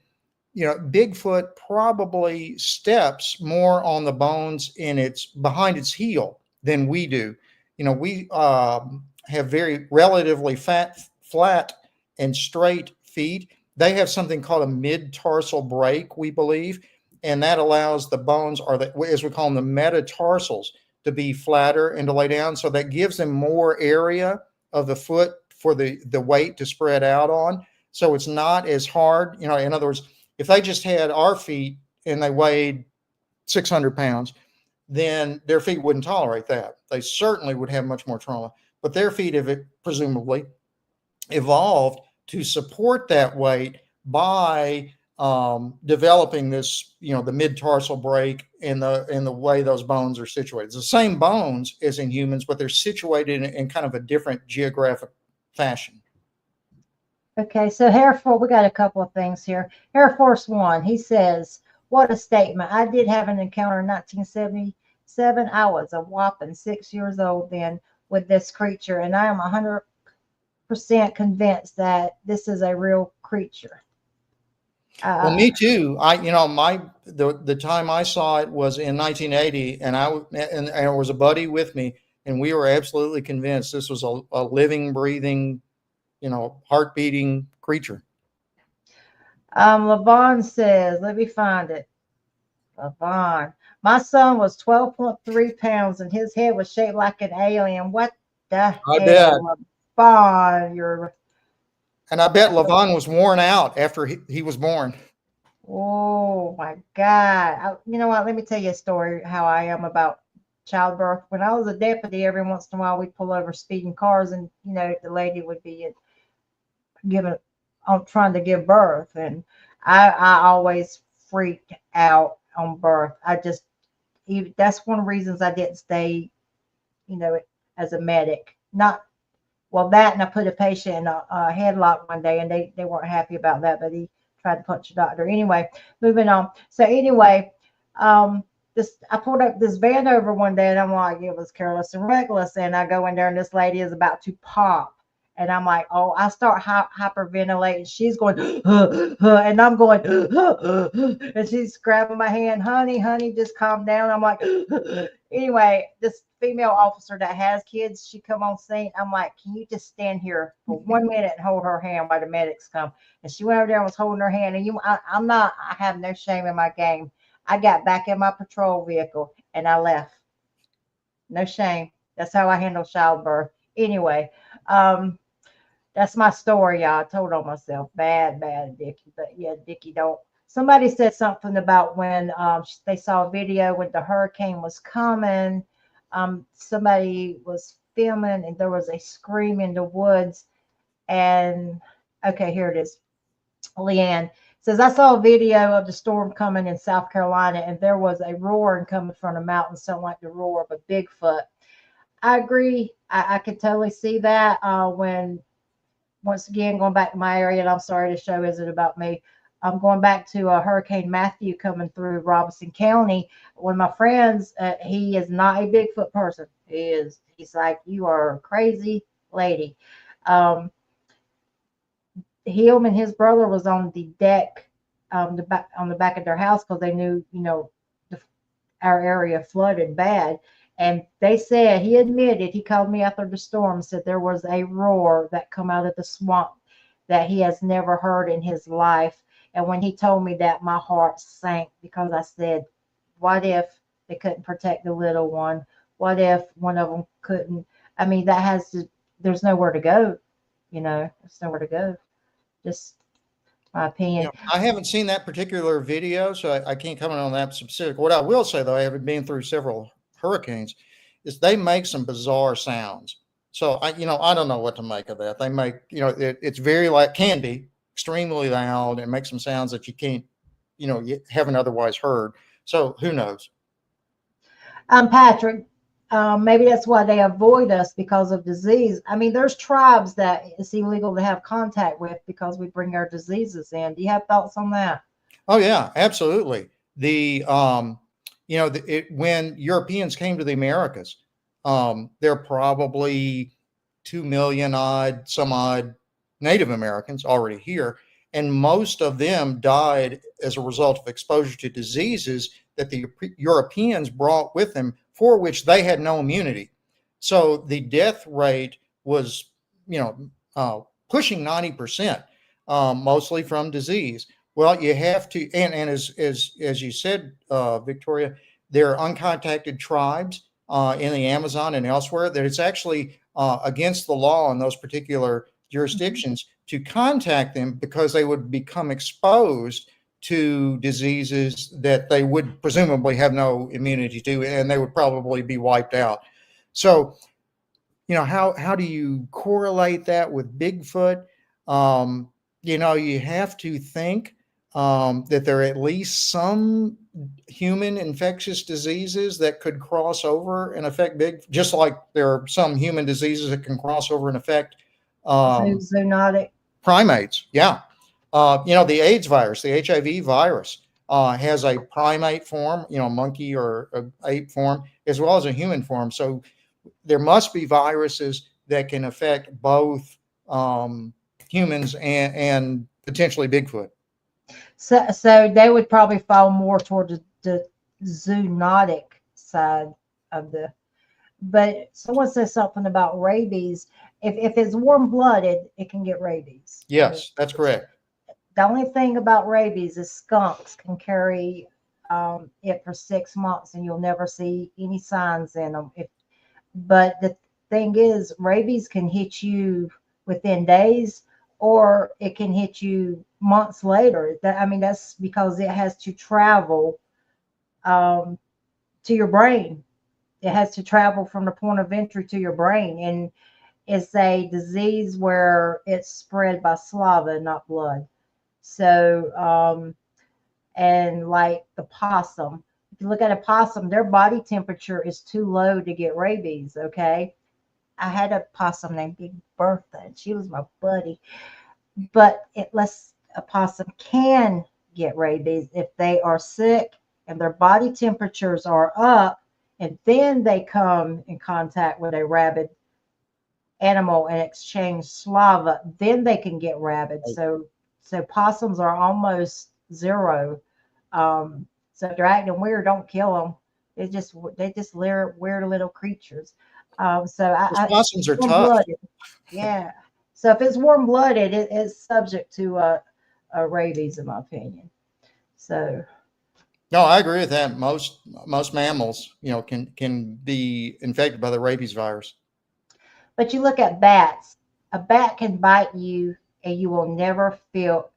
Bigfoot probably steps more on the bones in its behind its heel than we do. We have very relatively flat, and straight feet. They have something called a mid-tarsal break, we believe, and that allows the bones, or as we call them, the metatarsals, to be flatter and to lay down. So that gives them more area of the foot for the weight to spread out on. So it's not as hard. In other words, if they just had our feet and they weighed 600 pounds, then their feet wouldn't tolerate that. They certainly would have much more trauma. But their feet have presumably evolved to support that weight by developing this, the mid-tarsal break and the way those bones are situated. It's the same bones as in humans, but they're situated in kind of a different geographic fashion. Okay, so we got a couple of things here. Air Force One, he says, what a statement. I did have an encounter in 1977. I was a whopping 6 years old then with this creature, and I am 100% convinced that this is a real creature. Well, me too. The time I saw it was in 1980, and there was a buddy with me, and we were absolutely convinced this was a living, breathing, heart beating creature. Levon says, let me find it. Levon, My son was 12.3 pounds and his head was shaped like an alien. What the I bet. hell? Bon, you're, And I bet Levon was worn out after he was born. oh my God. You know what? Let me tell you a story how I am about childbirth. When I was a deputy, every once in a while we'd pull over speeding cars and, the lady would be giving, trying to give birth. And I always freaked out on birth. That's one of the reasons I didn't stay, you know, as a medic. Not well that, and I put a patient in a headlock one day, and they weren't happy about that, but he tried to punch the doctor. Anyway, moving on. So anyway, um, this I pulled up this van over one day, and I'm like, it was careless and reckless, and I go in there, and this lady is about to pop. And I'm like, oh, I start hyperventilating. She's going, and I'm going, and she's grabbing my hand, honey, honey, just calm down. I'm like, anyway, this female officer that has kids, she come on scene. I'm like, can you just stand here for 1 minute and hold her hand while the medics come? And she went over there and was holding her hand. And I have no shame in my game. I got back in my patrol vehicle and I left. No shame. That's how I handle childbirth. Anyway, that's my story, y'all. I told on myself. Bad, bad, Dickie. But yeah, Dickie don't. Somebody said something about when they saw a video when the hurricane was coming. Somebody was filming and there was a scream in the woods. And okay, here it is. Leanne says, I saw a video of the storm coming in South Carolina and there was a roaring coming from the mountain, something like the roar of a Bigfoot. I agree. I could totally see that when once again, going back to my area, and I'm sorry the show isn't about me. I'm going back to Hurricane Matthew coming through Robinson County. One of my friends, he is not a Bigfoot person. He's like, you are a crazy lady. Him and his brother was on the deck, on the back of their house because they knew, our area flooded bad. And they said, he admitted, he called me after the storm, said there was a roar that come out of the swamp that he has never heard in his life. And when he told me that, my heart sank because I said, what if they couldn't protect the little one? What if one of them couldn't? I mean, there's nowhere to go, there's nowhere to go. Just my opinion. I haven't seen that particular video, so I can't comment on that specific. What I will say, though, I have been through several hurricanes, is they make some bizarre sounds. So I don't know what to make of that. They make, it's very can be extremely loud and make some sounds that you can't, you haven't otherwise heard. So who knows? Patrick, maybe that's why they avoid us because of disease. I mean, there's tribes that it's illegal to have contact with because we bring our diseases in. Do you have thoughts on that? Oh yeah, absolutely. When Europeans came to the Americas, there are probably 2 million some odd Native Americans already here, and most of them died as a result of exposure to diseases that the Europeans brought with them, for which they had no immunity. So the death rate was, pushing 90%, mostly from disease. Well, you have to, and as you said, Victoria, there are uncontacted tribes in the Amazon and elsewhere that it's actually against the law in those particular jurisdictions to contact them because they would become exposed to diseases that they would presumably have no immunity to, and they would probably be wiped out. So, how do you correlate that with Bigfoot? You have to think that there are at least some human infectious diseases that could cross over and affect just like there are some human diseases that can cross over and affect zoonotic primates. Yeah. The AIDS virus, the HIV virus, has a primate form, monkey or ape form, as well as a human form. So there must be viruses that can affect both humans and potentially Bigfoot. So they would probably fall more toward the zoonotic side of the. But someone says something about rabies. If it's warm blooded, it can get rabies. Yes, that's correct. The only thing about rabies is skunks can carry it for 6 months, and you'll never see any signs in them. But the thing is, rabies can hit you within days, or it can hit you months later. I mean, that's because it has to travel um, to your brain. It has to travel from the point of entry to your brain, and it's a disease where it's spread by saliva, not blood. So, and like the possum, if you look at a possum, their body temperature is too low to get rabies. Okay, I had a possum named Big Bertha, and she was my buddy. But it lets a possum can get rabies if they are sick and their body temperatures are up, and then they come in contact with a rabid animal and exchange saliva, then they can get rabid. So possums are almost zero. So if they're acting weird, don't kill them. They just weird little creatures. So Those possums are warm tough. blooded. Yeah. So if it's warm blooded, it's subject to rabies, in my opinion. So, No, I agree with that. Most mammals, can be infected by the rabies virus. but you look at bats. A bat can bite you, and you will never feel.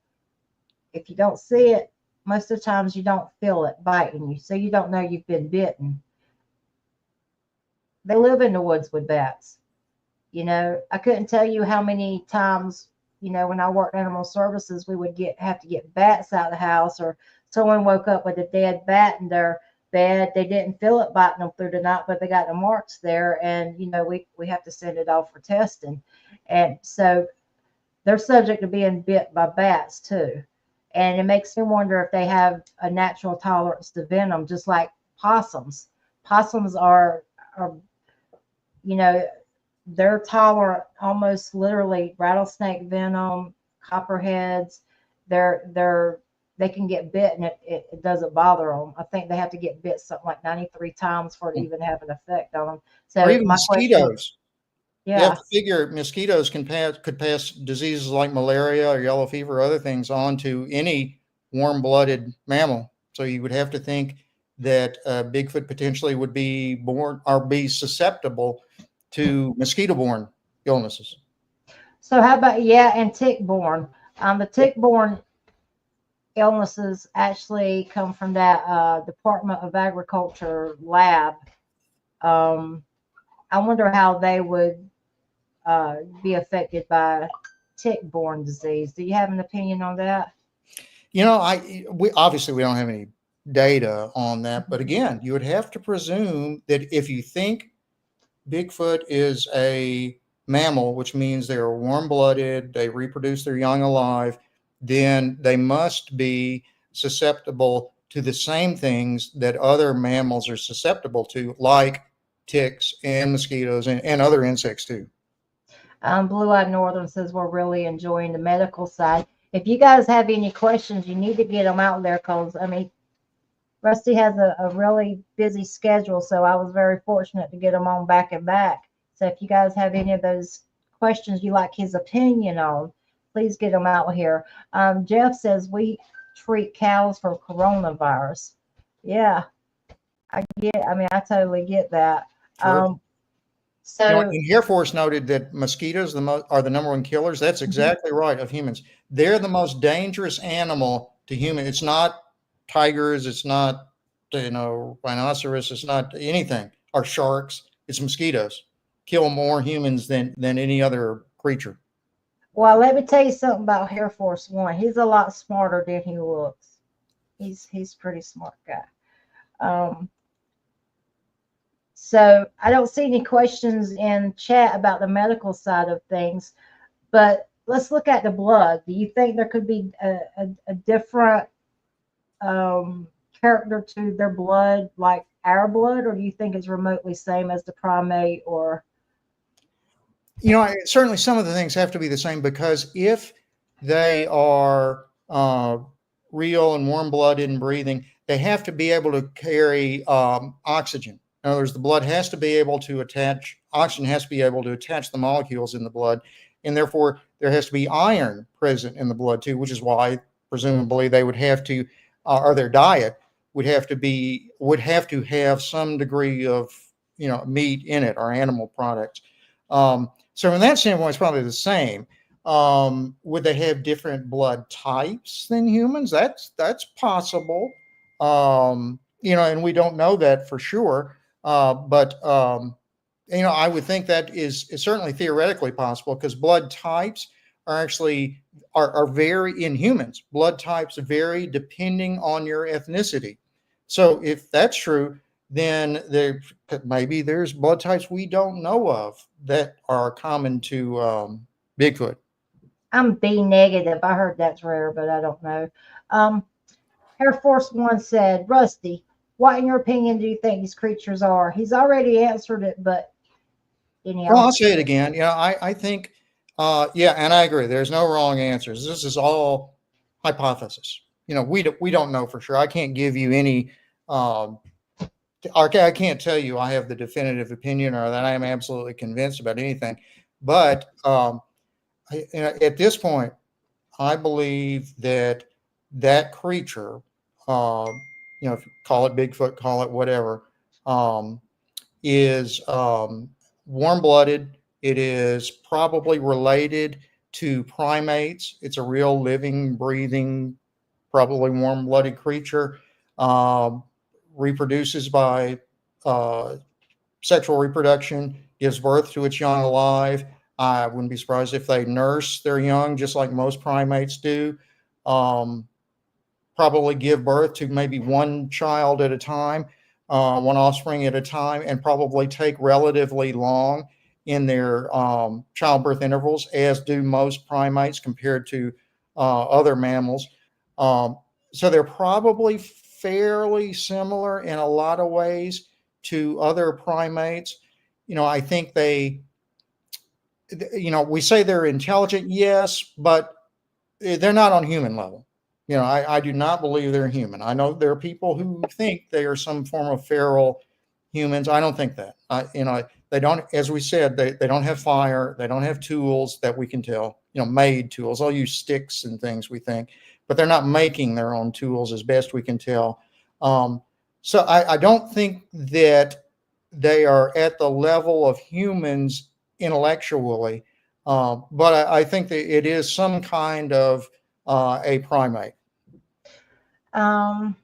If you don't see it, most of the times you don't feel it biting you, so you don't know you've been bitten. They live in the woods with bats. I couldn't tell you how many times, when I worked animal services, we would have to get bats out of the house, or someone woke up with a dead bat in their bed. They didn't feel it biting them through the night, but they got the marks there, and we have to send it off for testing. And so they're subject to being bit by bats too. And it makes me wonder if they have a natural tolerance to venom, just like possums. Possums are you know, they're tolerant almost literally rattlesnake venom, copperheads. They can get bit, and it doesn't bother them. I think they have to get bit something like 93 times for it to even have an effect on them. Or So even my question, mosquitoes. You have yeah. to figure mosquitoes could pass diseases like malaria or yellow fever or other things on to any warm-blooded mammal. So you would have to think that Bigfoot potentially would be born or be susceptible to mosquito-borne illnesses. So how about, yeah, and tick-borne? The tick-borne illnesses actually come from that Department of Agriculture lab. Um, I wonder how they would be affected by tick-borne disease. Do you have an opinion on that? We obviously we don't have any data on that, but again, you would have to presume that if you think Bigfoot is a mammal, which means they are warm-blooded, they reproduce their young alive, then they must be susceptible to the same things that other mammals are susceptible to, like ticks and mosquitoes and other insects too. Blue Eyed Northern says we're really enjoying the medical side. If you guys have any questions, you need to get them out there, because, I mean, Rusty has a really busy schedule, so I was very fortunate to get him on back and back. So if you guys have any of those questions you like his opinion on, please get them out here. Jeff says we treat cows for coronavirus. Yeah, I mean, I totally get that. Sure. Um, so, And Air Force noted that mosquitoes are the number one killers. That's exactly right, of humans. They're the most dangerous animal to human. It's not tigers. It's not, rhinoceros. It's not anything. Or sharks. It's mosquitoes. Kill more humans than any other creature. well, let me tell you something about Air Force One. He's a lot smarter than he looks. He's a pretty smart guy. Um, So I don't see any questions in chat about the medical side of things, but let's look at the blood. Do you think there could be a different character to their blood, like our blood, or do you think it's remotely same as the primate? Or Certainly some of the things have to be the same, because if they are real and warm-blooded and breathing, they have to be able to carry oxygen. In other words, the blood has to be able to attach, oxygen has to be able to attach the molecules in the blood, and therefore there has to be iron present in the blood too, which is why presumably they would have to, or their diet would have to have some degree of meat in it or animal products. So from that standpoint, it's probably the same. Would they have different blood types than humans? That's possible. And we don't know that for sure. But I would think that is certainly theoretically possible because blood types are actually are vary in humans. Blood types vary depending on your ethnicity. So if that's true, then maybe there's blood types we don't know of that are common to Bigfoot. I'm B negative. I heard that's rare, but I don't know. Um, Air Force One said, Rusty, what in your opinion do you think these creatures are? He's already answered it, but Well, anyhow. I'll say it again. I think, yeah, and I agree. There's no wrong answers. This is all hypothesis. We don't know for sure. I can't give you any. Um, I can't tell you I have the definitive opinion or that I am absolutely convinced about anything. But at this point, I believe that that creature, uh, if you call it Bigfoot, call it whatever, um, is warm blooded. It is probably related to primates. It's a real living, breathing, probably warm blooded creature. Um, Reproduces by uh, sexual reproduction, gives birth to its young alive. I wouldn't be surprised if they nurse their young just like most primates do. Um, Probably give birth to maybe one child at a time, one offspring at a time, and probably take relatively long in their childbirth intervals, as do most primates compared to other mammals. Um, so they're probably fairly similar in a lot of ways to other primates. I think we say they're intelligent, yes, but they're not on human level. I do not believe they're human. I know there are people who think they are some form of feral humans. I don't think that. They don't, as we said, they don't have fire. They don't have tools that we can tell, made tools. They'll use sticks and things, we think, but they're not making their own tools as best we can tell. So I don't think that they are at the level of humans intellectually, but I think that it is some kind of a primate. Um,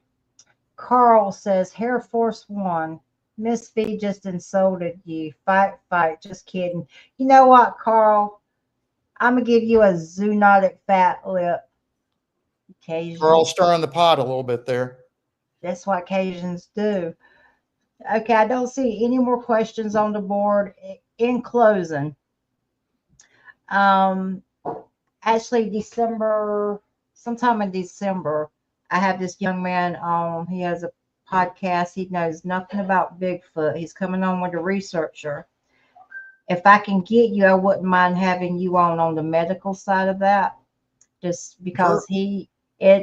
Carl says, Air Force One, Miss V just insulted you. Fight, fight. Just kidding. You know what, Carl? I'm going to give you a zoonotic fat lip. Carl Cajun. stirring the pot a little bit there. That's what Cajuns do. Okay, I don't see any more questions on the board. In closing, um, actually, sometime in December, I have this young man on. He has a podcast. He knows nothing about Bigfoot. He's coming on with a researcher. If I can get you, I wouldn't mind having you on the medical side of that, just because Sure.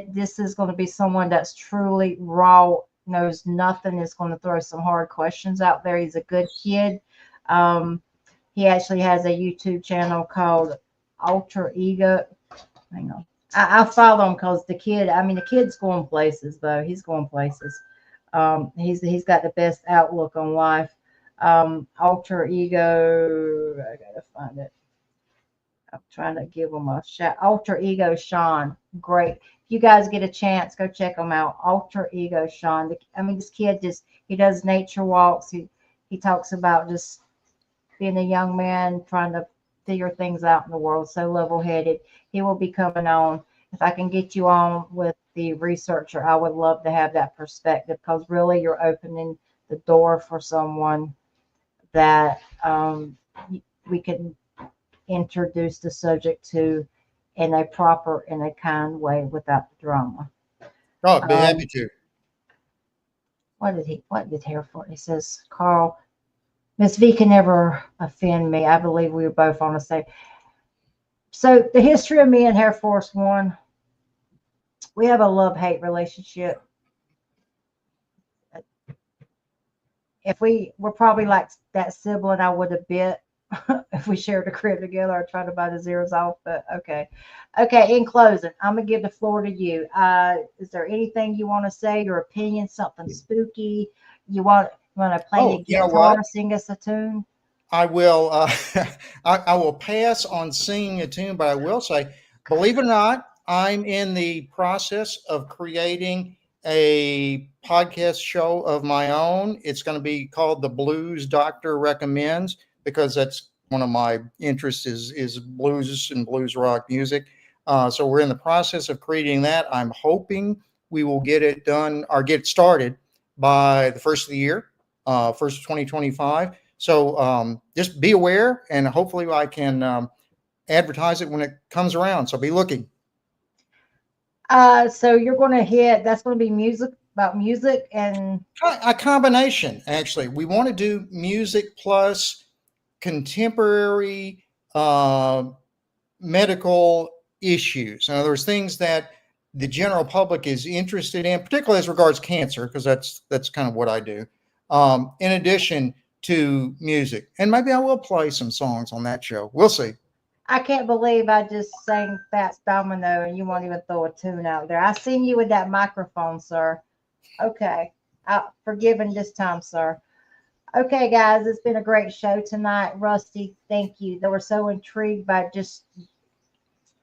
this is going to be someone that's truly raw, knows nothing, is going to throw some hard questions out there. He's a good kid. Um, he actually has a YouTube channel called Alter Ego. Hang on. I follow him because the kid's going places though. He's going places. He's got the best outlook on life. Alter Ego. I gotta find it. I'm trying to give him a shout. Alter Ego Sean. Great. If you guys get a chance, go check him out. Alter Ego Sean. This kid he does nature walks. He talks about just being a young man trying to figure things out in the world. So level headed. He will be coming on. If I can get you on with the researcher, I would love to have that perspective because really you're opening the door for someone that we can introduce the subject to in a proper and a kind way without the drama. Oh, I'd be Um, happy to. what did Hereford? He says, Carl, Miss V can never offend me. I believe we were both on the same. So the history of me and Air Force One, we have a love-hate relationship. If we're probably like that sibling I would have bit if we shared a crib together, I'd try to buy the zeros off. But okay, okay. In closing, I'm gonna give the floor to you. Is there anything you want to say? Your opinion? Something spooky? You want to play Oh, a you know what? guitar, sing us a tune? I will. I will pass on singing a tune, but I will say, believe it or not, I'm in the process of creating a podcast show of my own. It's going to be called The Blues Doctor Recommends, because that's one of my interests is blues and blues rock music. So we're in the process of creating that. I'm hoping we will get it done or get started by the first of the year, first of 2025. So just be aware, and hopefully I can advertise it when it comes around. So be looking. So you're going to hit. That's going to be music about music and A combination, actually. We want to do music plus contemporary uh, medical issues. In other words, things that the general public is interested in, particularly as regards cancer, because that's kind of what I do. In addition to music, and maybe I will play some songs on that show. We'll see. I can't believe I just sang Fats Domino and you won't even throw a tune out there. I seen you with that microphone, sir. Okay. Forgiven this time, sir. Okay, guys, it's been a great show tonight. Rusty, thank you. They were so intrigued by just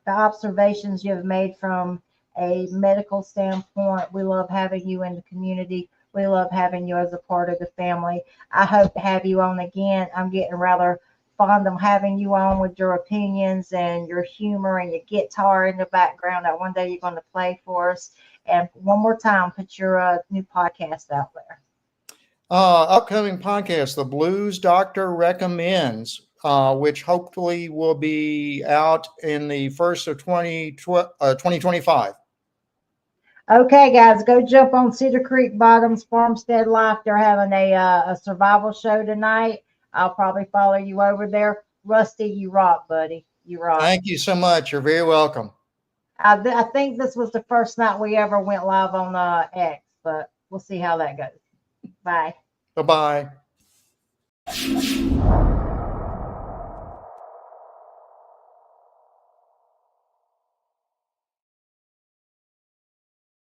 the observations you have made from a medical standpoint. We love having you in the community. We love having you as a part of the family. I hope to have you on again. I'm getting rather fond of having you on with your opinions and your humor and your guitar in the background that one day you're going to play for us. And one more time, put your new podcast out there. Upcoming podcast, The Blues Doctor Recommends, which hopefully will be out in the first of 2025. Okay, guys, go jump on Cedar Creek Bottoms Farmstead Life. They're having a survival show tonight. I'll probably follow you over there. Rusty, you rock, buddy. You rock. Thank you so much. You're very welcome. I think this was the first night we ever went live on X, but we'll see how that goes. Bye. Bye bye.